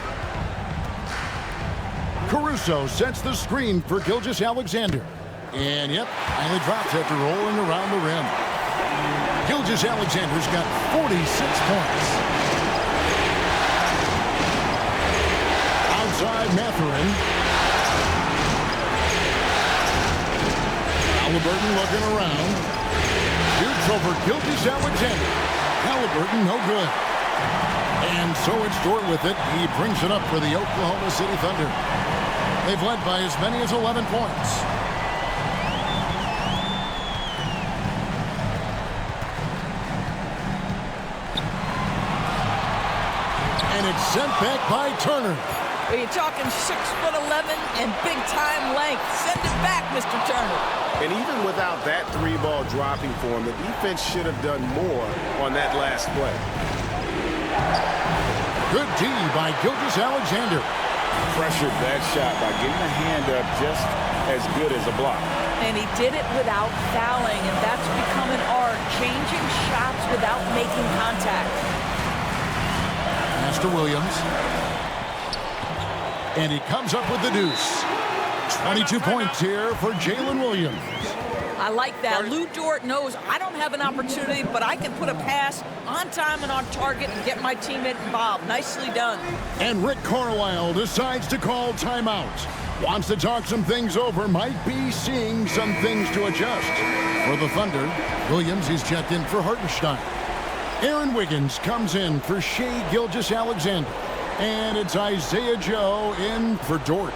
Caruso sets the screen for Gilgeous-Alexander. And, yep, finally drops after rolling around the rim. Gilgeous-Alexander's got 46 points. Outside Mathurin. Halliburton looking around. Shoots over Gilgeous-Alexander. Halliburton no good. And so it's Dort with it. He brings it up for the Oklahoma City Thunder. They've led by as many as 11 points. And it's sent back by Turner.
Well, you're talking 6'11" and big-time length. Send it back, Mr. Turner.
And even without that three-ball dropping for him, the defense should have done more on that last play.
Good D by Gilgeous-Alexander.
Pressured that shot by getting a hand up just as good as a block.
And he did it without fouling, and that's become an art, changing shots without making contact.
Pass to Williams. And he comes up with the deuce. 22 points here for Jalen Williams.
I like that. Lou Dort knows I don't have an opportunity, but I can put a pass on time and on target and get my teammate involved. Nicely done.
And Rick Carlisle decides to call timeout. Wants to talk some things over. Might be seeing some things to adjust. For the Thunder, Williams is checked in for Hartenstein. Aaron Wiggins comes in for Shai Gilgeous-Alexander. And it's Isaiah Joe in for Dort.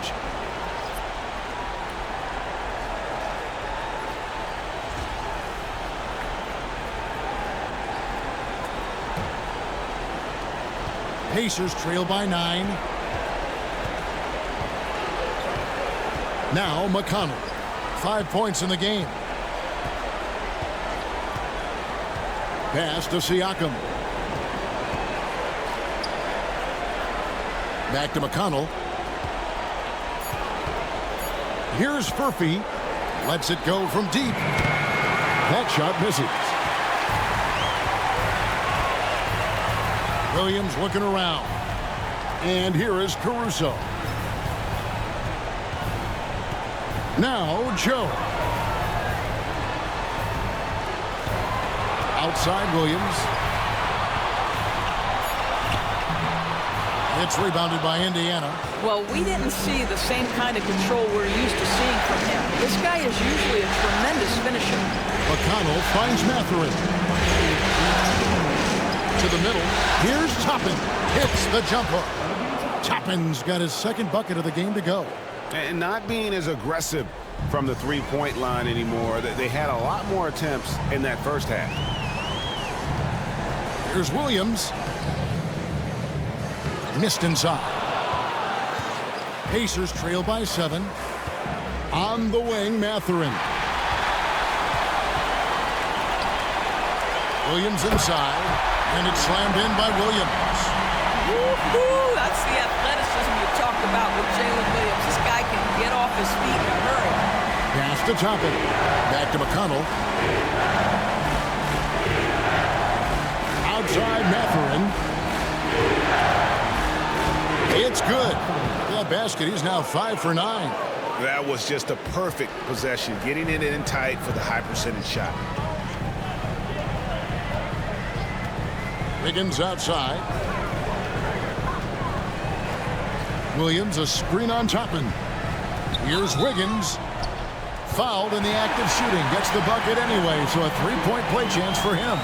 Pacers trail by 9. Now McConnell. 5 points in the game. Pass to Siakam. Back to McConnell. Here's Furphy. Lets it go from deep. That shot misses. Williams looking around. And here is Caruso. Now Joe. Outside Williams. It's rebounded by Indiana.
Well, we didn't see the same kind of control we're used to seeing from him. This guy is usually a tremendous finisher.
McConnell finds Mathurin. To the middle. Here's Toppin. Hits the jumper. Toppin's got his second bucket of the game to go.
And not being as aggressive from the three-point line anymore. They had a lot more attempts in that first half.
Here's Williams. Missed inside. Pacers trail by 7. On the wing, Mathurin. Williams inside. And it's slammed in by Williams.
Woo-hoo! That's the athleticism you talked about with Jalen Williams. This guy can get off his feet in a hurry.
Pass to Toppin. Back to McConnell. Outside Mathurin. It's good. That basket, he's now 5 for 9.
That was just a perfect possession, getting it in tight for the high percentage shot.
Wiggins outside. Williams, a screen on Toppin. Here's Wiggins. Fouled in the act of shooting. Gets the bucket anyway, so a three-point play chance for him.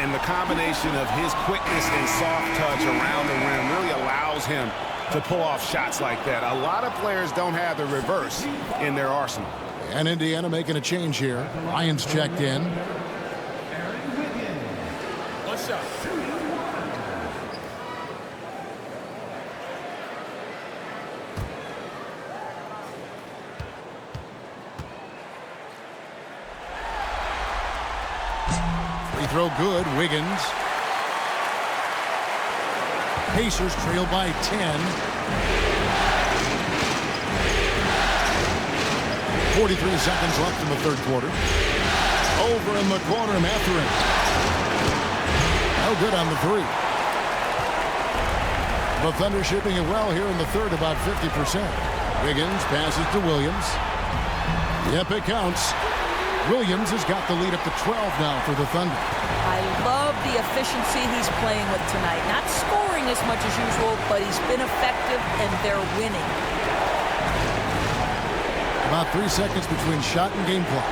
And the combination of his quickness and soft touch around the rim really allows him to pull off shots like that. A lot of players don't have the reverse in their arsenal.
And Indiana making a change here. Ryan's checked in.
What's up?
Free throw good. Wiggins. Pacers trail by 10. 43 seconds left in the third quarter. Over in the corner, Mathurin. No good on the three. The Thunder shooting it well here in the third, about 50%. Wiggins passes to Williams. Yep, it counts. Williams has got the lead up to 12 now for the Thunder.
I love the efficiency he's playing with tonight. Not scoring as much as usual, but he's been effective, and they're winning.
About 3 seconds between shot and game clock.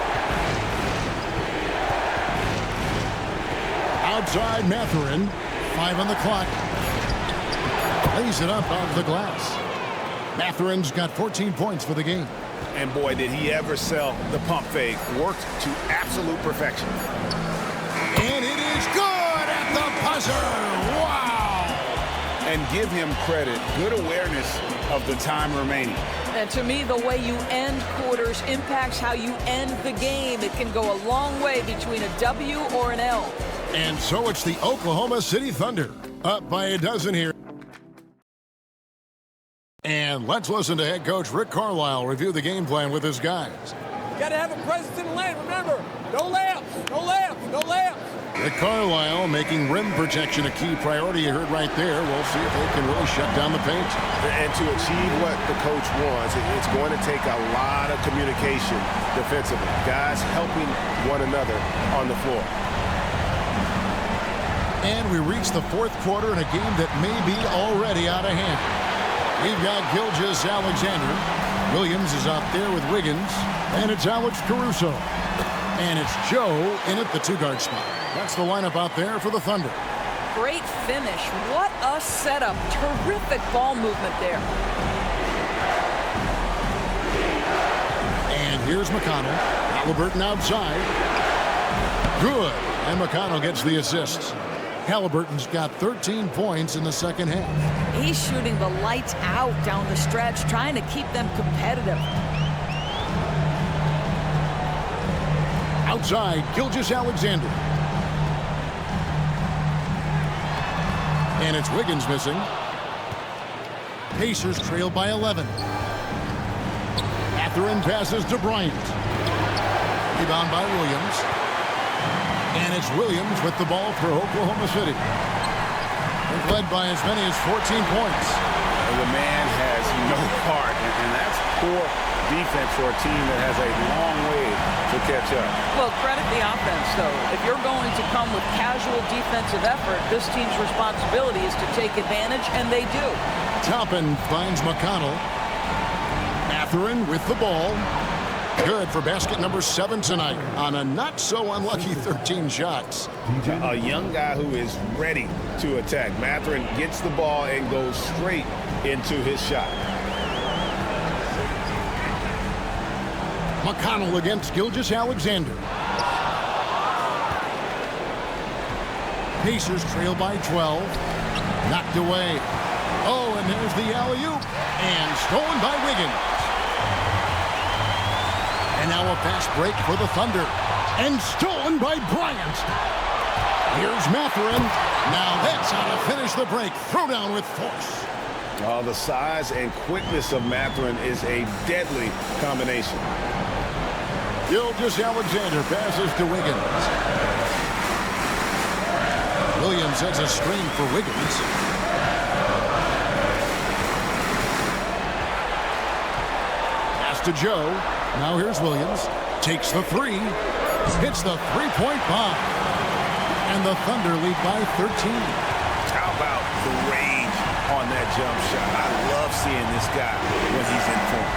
Outside Mathurin. 5 on the clock. Lays it up off the glass. Mathurin's got 14 points for the game.
And boy, did he ever sell the pump fake. Worked to absolute perfection.
And it is good at the buzzer. Wow!
and give him credit. Good awareness of the time remaining.
And to me, the way you end quarters impacts how you end the game. It can go a long way between a W or an L.
And so it's the Oklahoma City Thunder, up by a dozen here. And let's listen to head coach Rick Carlisle review the game plan with his guys.
You got to have a presence in the lane. Remember, no layups, no layups, no layups.
Rick Carlisle making rim protection a key priority. You heard right there. We'll see if they can really shut down the paint.
And to achieve what the coach wants, it's going to take a lot of communication defensively. Guys helping one another on the floor.
And we reach the fourth quarter in a game that may be already out of hand. We've got Gilgeous-Alexander. Williams is out there with Wiggins. And it's Alex Caruso. And it's Joe in at the two-guard spot. That's the lineup out there for the Thunder.
Great finish. What a setup. Terrific ball movement there.
And here's McConnell. Halliburton outside. Good. And McConnell gets the assists. Halliburton's got 13 points in the second half.
He's shooting the lights out down the stretch, trying to keep them competitive.
Outside, Gilgeous-Alexander. And it's Wiggins missing. Pacers trail by 11. Mathurin passes to Bryant. Rebound by Williams. And it's Williams with the ball for Oklahoma City. They're led by as many as 14 points.
And the man has no heart, and that's poor defense for a team that has a long way to catch up.
Well, credit the offense, though. If you're going to come with casual defensive effort, this team's responsibility is to take advantage, and they do.
Toppin finds McConnell. Mathurin with the ball. Good for basket number 7 tonight on a not-so-unlucky 13 shots.
A young guy who is ready to attack. Mathurin gets the ball and goes straight into his shot.
McConnell against Gilgeous-Alexander. Pacers trail by 12. Knocked away. Oh, and there's the alley-oop. And stolen by Wiggins. And now a fast break for the Thunder. And stolen by Bryant. Here's Mathurin. Now that's how to finish the break. Throw down with force.
The size and quickness of Mathurin is a deadly combination.
Gilgeous-Alexander passes to Wiggins. Williams has a screen for Wiggins. Pass to Joe. Now here's Williams. Takes the three. Hits the three-point bomb. And the Thunder lead by 13.
How about the range on that jump shot? I love seeing this guy when he's in form.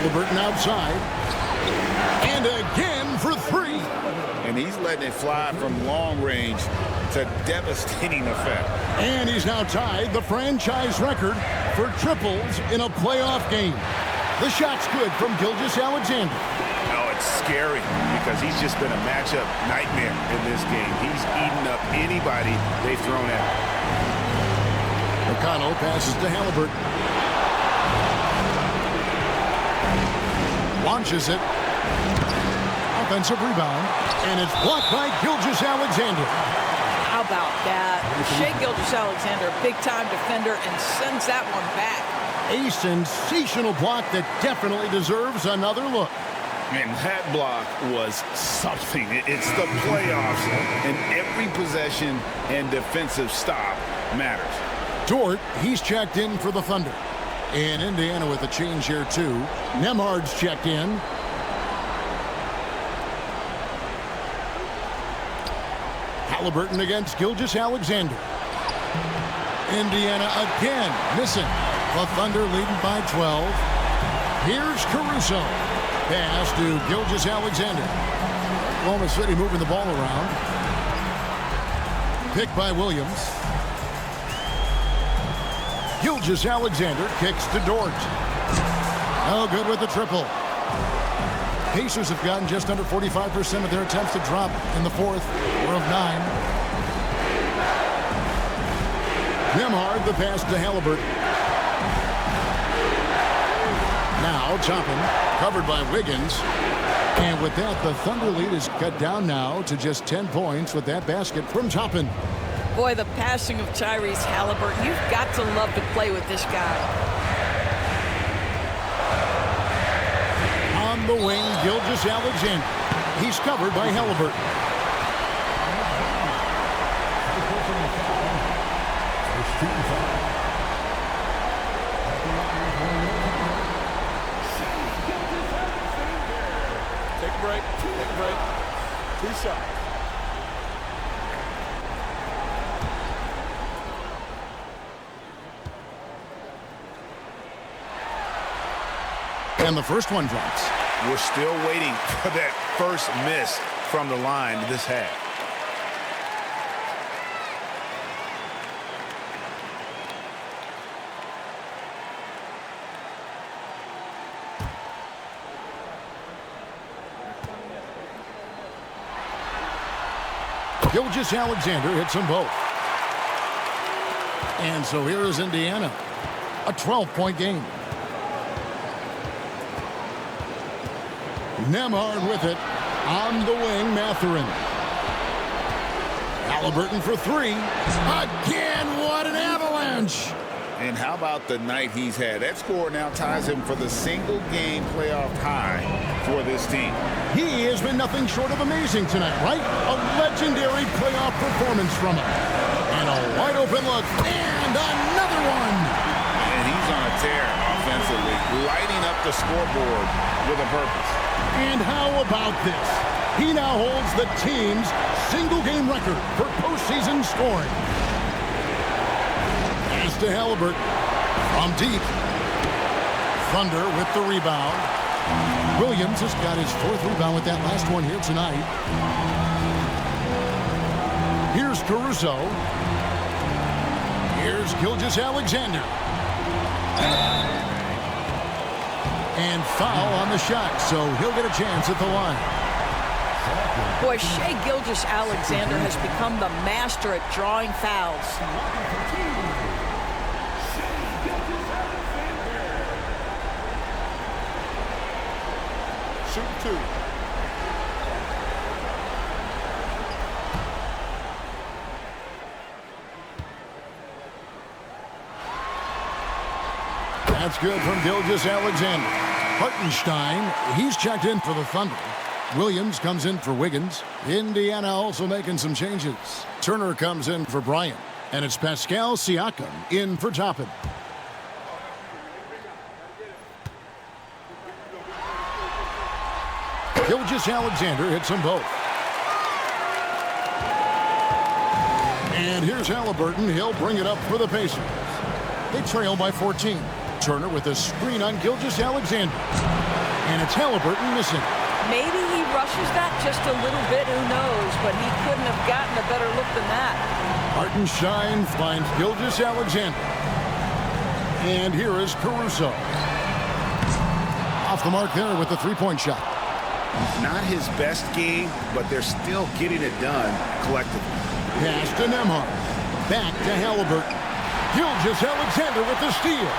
Halliburton outside. And again for three.
And he's letting it fly from long range to devastating effect.
And he's now tied the franchise record for triples in a playoff game. The shot's good from Gilgeous-Alexander.
Oh, it's scary because he's just been a matchup nightmare in this game. He's eaten up anybody they've thrown at him.
McConnell passes to Halliburton. Launches it. Offensive rebound. And it's blocked by Gilgeous-Alexander.
How about that? Shea Gilgeous-Alexander, a big-time defender, and sends that one back.
A sensational block that definitely deserves another look.
And that block was something. It's the playoffs, and every possession and defensive stop matters.
Dort, he's checked in for the Thunder. And Indiana with a change here, too. Nemhard's checked in. Halliburton against Gilgeous-Alexander. Indiana again missing. The Thunder leading by 12. Here's Caruso. Pass to Gilgeous-Alexander. Oklahoma City moving the ball around. Picked by Williams. Gilgeous-Alexander kicks to Dort. No good with the triple. Pacers have gotten just under 45% of their attempts to drop in the fourth. 4 of 9. Nembhard, the pass to Halliburton. Now Toppin, covered by Wiggins. And with that, the Thunder lead is cut down now to just 10 points with that basket from Toppin.
Boy, the passing of Tyrese Halliburton. You've got to love to play with this guy.
On the wing, Gilgeous-Alexander. He's covered by Halliburton.
Take a break. Take a break. 2 shots.
And the first one drops.
We're still waiting for that first miss from the line this half.
Gilgeous-Alexander hits them both. And so here is Indiana. A 12-point game. Nembhard with it. On the wing, Mathurin. Halliburton for 3. Again, what an avalanche!
And how about the night he's had? That score now ties him for the single-game playoff high for this team.
He has been nothing short of amazing tonight, right? A legendary playoff performance from him. And a wide-open look. And another one!
And he's on a tear offensively, lighting up the scoreboard with a purpose.
And how about this? He now holds the team's single-game record for postseason scoring. Pass to Halliburton. From deep. Thunder with the rebound. Williams has got his 4th rebound with that last one here tonight. Here's Caruso. Here's Gilgeous-Alexander. And foul on the shot, so he'll get a chance at the line.
Boy, Shai Gilgeous-Alexander has become the master at drawing fouls.
Shoot 2.
That's good from Gilgeous-Alexander. Hartenstein, he's checked in for the Thunder. Williams comes in for Wiggins. Indiana also making some changes. Turner comes in for Bryant. And it's Pascal Siakam in for Toppin. Gilgeous-Alexander hits them both. And here's Halliburton. He'll bring it up for the Pacers. They trail by 14. Turner with a screen on Gilgeous-Alexander. And it's Halliburton missing.
Maybe he rushes that just a little bit, who knows, but he couldn't have gotten a better look than that.
Hartenstein finds Gilgeous-Alexander. And here is Caruso. Off the mark there with the 3-point shot.
Not his best game, but they're still getting it done collectively.
Pass to Nembhard. Back to Halliburton. Gilgeous-Alexander with the steal.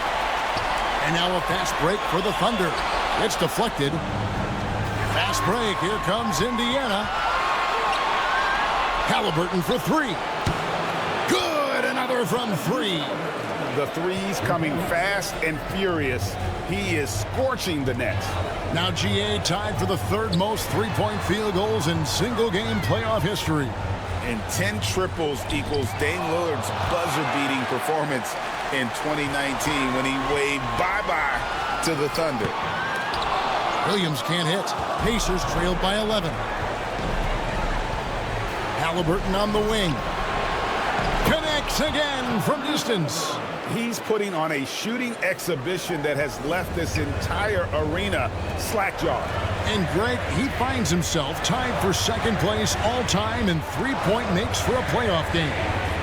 And now a fast break for the Thunder. It's deflected. Fast break. Here comes Indiana. Halliburton for 3. Good. Another from 3.
The threes coming fast and furious. He is scorching the Nets.
Now GA tied for the 3rd most 3-point field goals in single-game playoff history.
And 10 triples equals Dame Lillard's buzzer-beating performance in 2019 when he waved bye-bye to the Thunder.
Williams can't hit. Pacers trailed by 11. Halliburton on the wing. Connects again from distance.
He's putting on a shooting exhibition that has left this entire arena slack-jawed.
And Greg, he finds himself tied for 2nd place all-time in 3-point makes for a playoff game.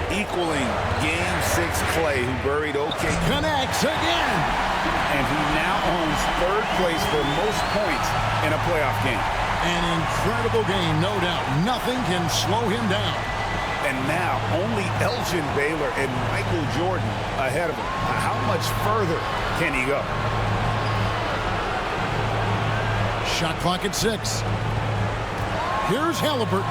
Equaling Game 6 Clay, who buried OK.
Connects again.
And he now owns 3rd place for most points in a playoff game.
An incredible game, no doubt. Nothing can slow him down.
and now only Elgin Baylor and Michael Jordan ahead of him. How much further can he go?
Shot clock at 6. Here's Halliburton.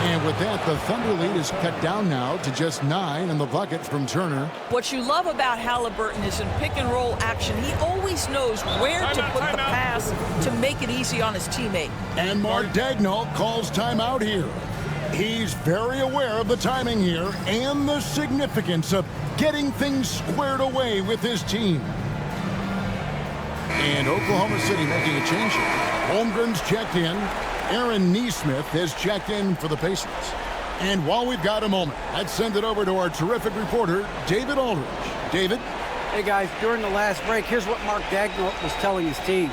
And with that, the Thunder lead is cut down now to just 9 in the bucket from Turner.
What you love about Halliburton is in pick-and-roll action, he always knows where to put the pass to make it easy on his teammate.
And Mark Daigneault calls timeout here. He's very aware of the timing here and the significance of getting things squared away with his team. And Oklahoma City making a change here. Holmgren's checked in. Aaron Nesmith has checked in for the Pacers. And while we've got a moment, let's send it over to our terrific reporter, David Aldridge. David?
Hey, guys, during the last break, here's what Mark Daigneault was telling his team.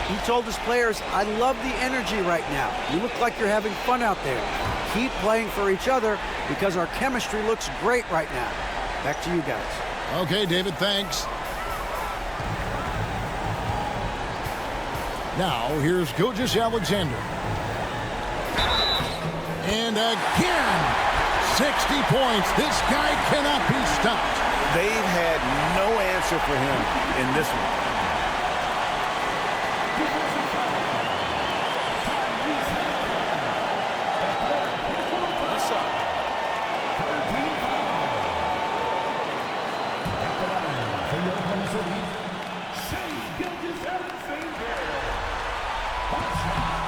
He told his players, I love the energy right now. You look like you're having fun out there. Keep playing for each other because our chemistry looks great right now. Back to you guys.
Okay, David, thanks. Now, here's Gilgeous-Alexander. And again, 60 points. This guy cannot be stopped.
They've had no answer for him in this one.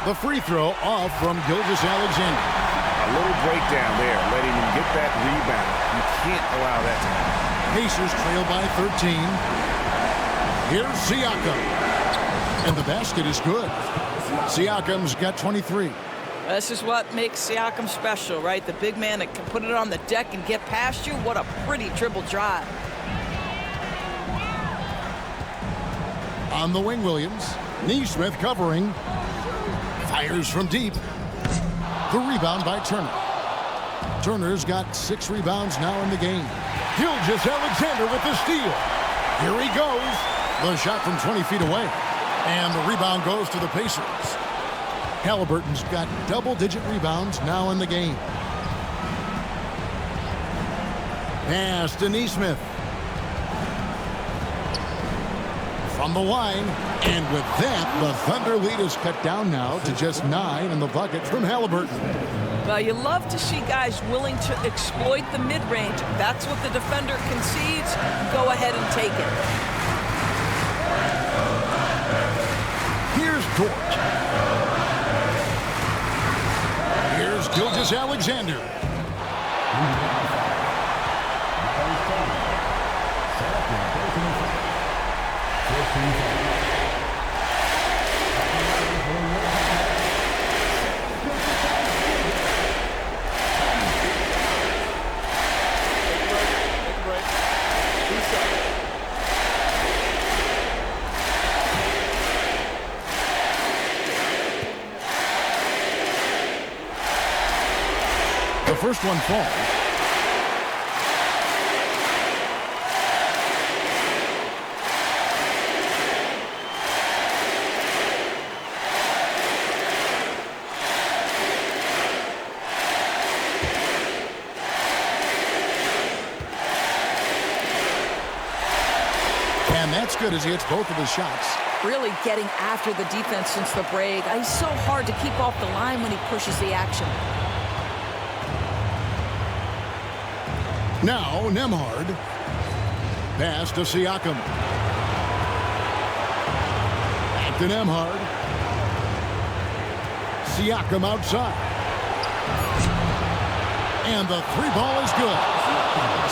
The free throw off from Gilgeous-Alexander.
A little breakdown there, letting him get that rebound. You can't allow that to happen.
Pacers trail by 13. Here's Siakam. And the basket is good. Siakam's got 23.
This is what makes Siakam special, right? The big man that can put it on the deck and get past you. What a pretty dribble drive.
On the wing, Williams. Nesmith covering. Fires from deep. The rebound by Turner. Turner's got 6 rebounds now in the game. Gilgeous-Alexander with the steal. Here he goes. The shot from 20 feet away. And the rebound goes to the Pacers. Halliburton's got double-digit rebounds now in the game. Pass to Nesmith. From the line, and with that, the Thunder lead is cut down now to just 9 in the bucket from Halliburton.
Well, you love to see guys willing to exploit the mid-range. That's what the defender concedes. Go ahead and take it.
Here's Dort. Here's Gilgeous-Alexander. The first one falls. And that's good as he hits both of his shots.
Really getting after the defense since the break. He's so hard to keep off the line when he pushes the action.
Now, Nembhard. Pass to Siakam. Back to Nembhard. Siakam outside. And the 3 ball is good.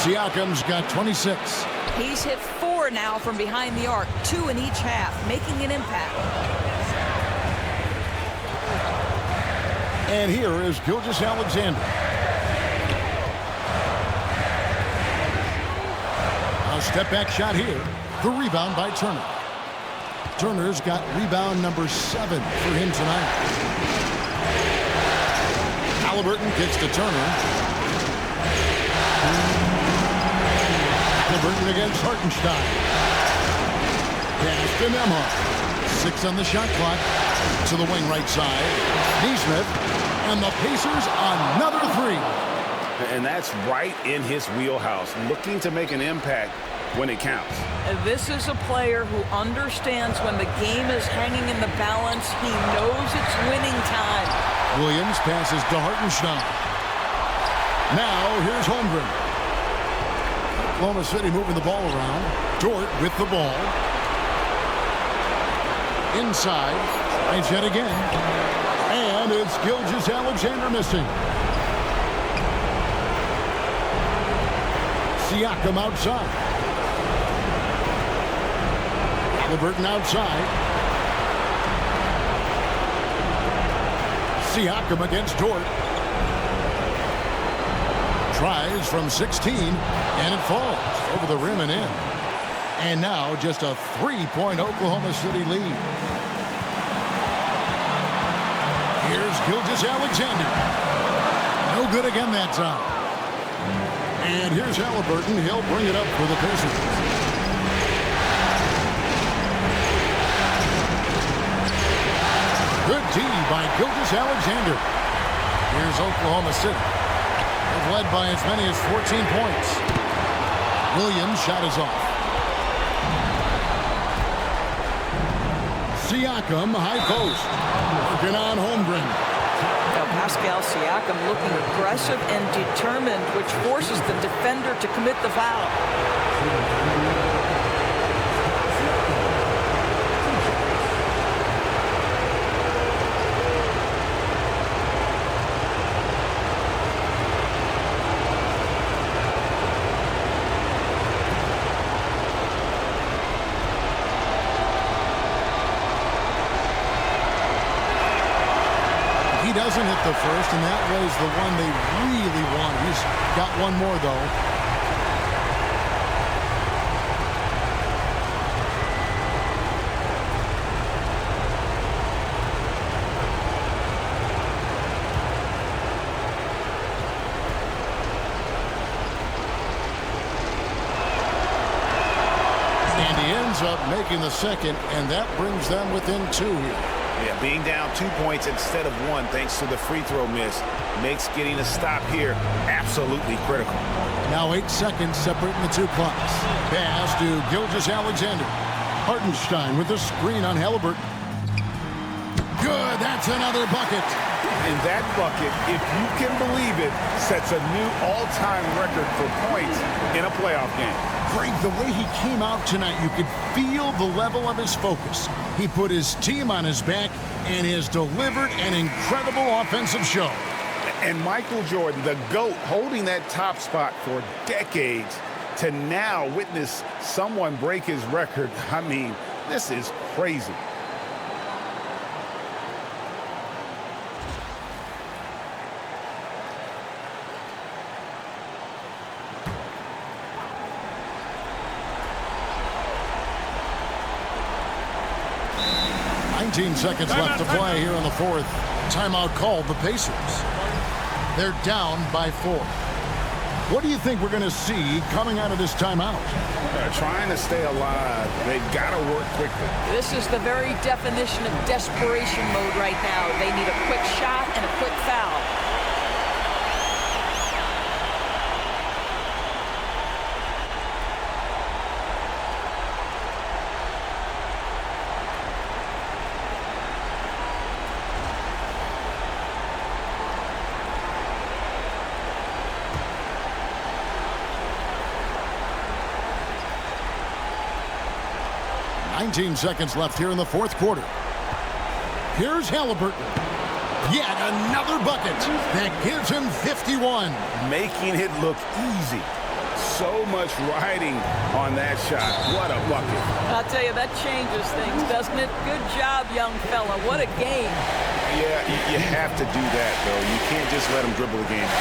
Siakam's got 26.
He's hit 4 now from behind the arc, 2 in each half, making an impact.
And here is Gilgeous-Alexander. A step-back shot here. The rebound by Turner. Turner's got rebound number 7 for him tonight. Halliburton gets to Turner. Halliburton against Hartenstein. Pass to Nembhard. 6 on the shot clock. To the wing right side. Nesmith. And the Pacers another three.
And that's right in his wheelhouse, looking to make an impact when it counts.
This is a player who understands when the game is hanging in the balance. He knows it's winning time.
Williams passes to Hartenstein. Now here's Holmgren. Oklahoma City moving the ball around. Dort with the ball. Inside. Tries yet again. And it's Gilgeous-Alexander missing. Siakam outside. Halliburton outside. Siakam against Dort. Tries from 16, and it falls over the rim and in. And now just a 3-point Oklahoma City lead. Here's Gilgeous-Alexander. No good again that time. And here's Halliburton. He'll bring it up for the Pacers. Good D by Gilgeous-Alexander. Here's Oklahoma City. They've led by as many as 14 points. Williams' shot is off. Siakam, high post. Working on Holmgren.
Now Pascal Siakam looking aggressive and determined, which forces the defender to commit the foul.
Doesn't hit the first, and that was the one they really want. He's got one more, though. And he ends up making the second, and that brings them within 2 here.
Yeah, being down 2 points instead of 1 thanks to the free throw miss makes getting a stop here absolutely critical.
Now 8 seconds separating the two clocks. Pass to Gilgeous-Alexander. Hartenstein with the screen on Halliburton. Good, that's another bucket.
And that bucket, if you can believe it, sets a new all-time record for points in a playoff game.
Greg, the way he came out tonight, you could feel the level of his focus. He put his team on his back and has delivered an incredible offensive show.
And Michael Jordan, the GOAT, holding that top spot for decades, to now witness someone break his record. I mean, this is crazy.
Seconds left to play here in the fourth. Timeout called the Pacers. They're down by 4. What do you think we're going to see coming out of this timeout?
Trying to stay alive. They've got to work quickly.
This is the very definition of desperation mode right now. They need a quick shot and a quick foul.
Seconds left here in the fourth quarter. Here's Halliburton. Yet another bucket that gives him 51.
Making it look easy. So much riding on that shot. What a bucket.
I'll tell you, that changes things, doesn't it? Good job, young fella. What a game.
Yeah, you have to do that, though. You can't just let him dribble the game.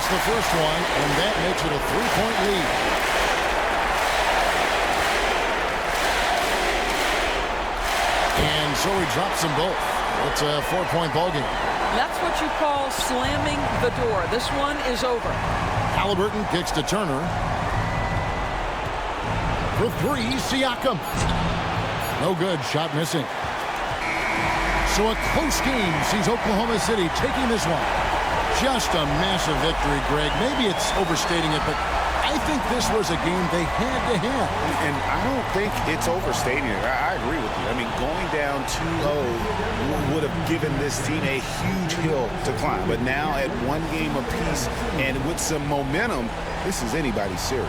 The first one, and that makes it a 3-point lead. And so he drops them both. It's a 4-point ballgame.
That's what you call slamming the door. This one is over.
Halliburton kicks to Turner. For three, Siakam. No good. Shot missing. So a close game sees Oklahoma City taking this one. Just a massive victory, Greg. Maybe it's overstating it, but I think this was a game they had to have.
And I don't think it's overstating it. I agree with you. I mean, going down 2-0 would have given this team a huge hill to climb. But now at one game apiece and with some momentum, this is anybody's series.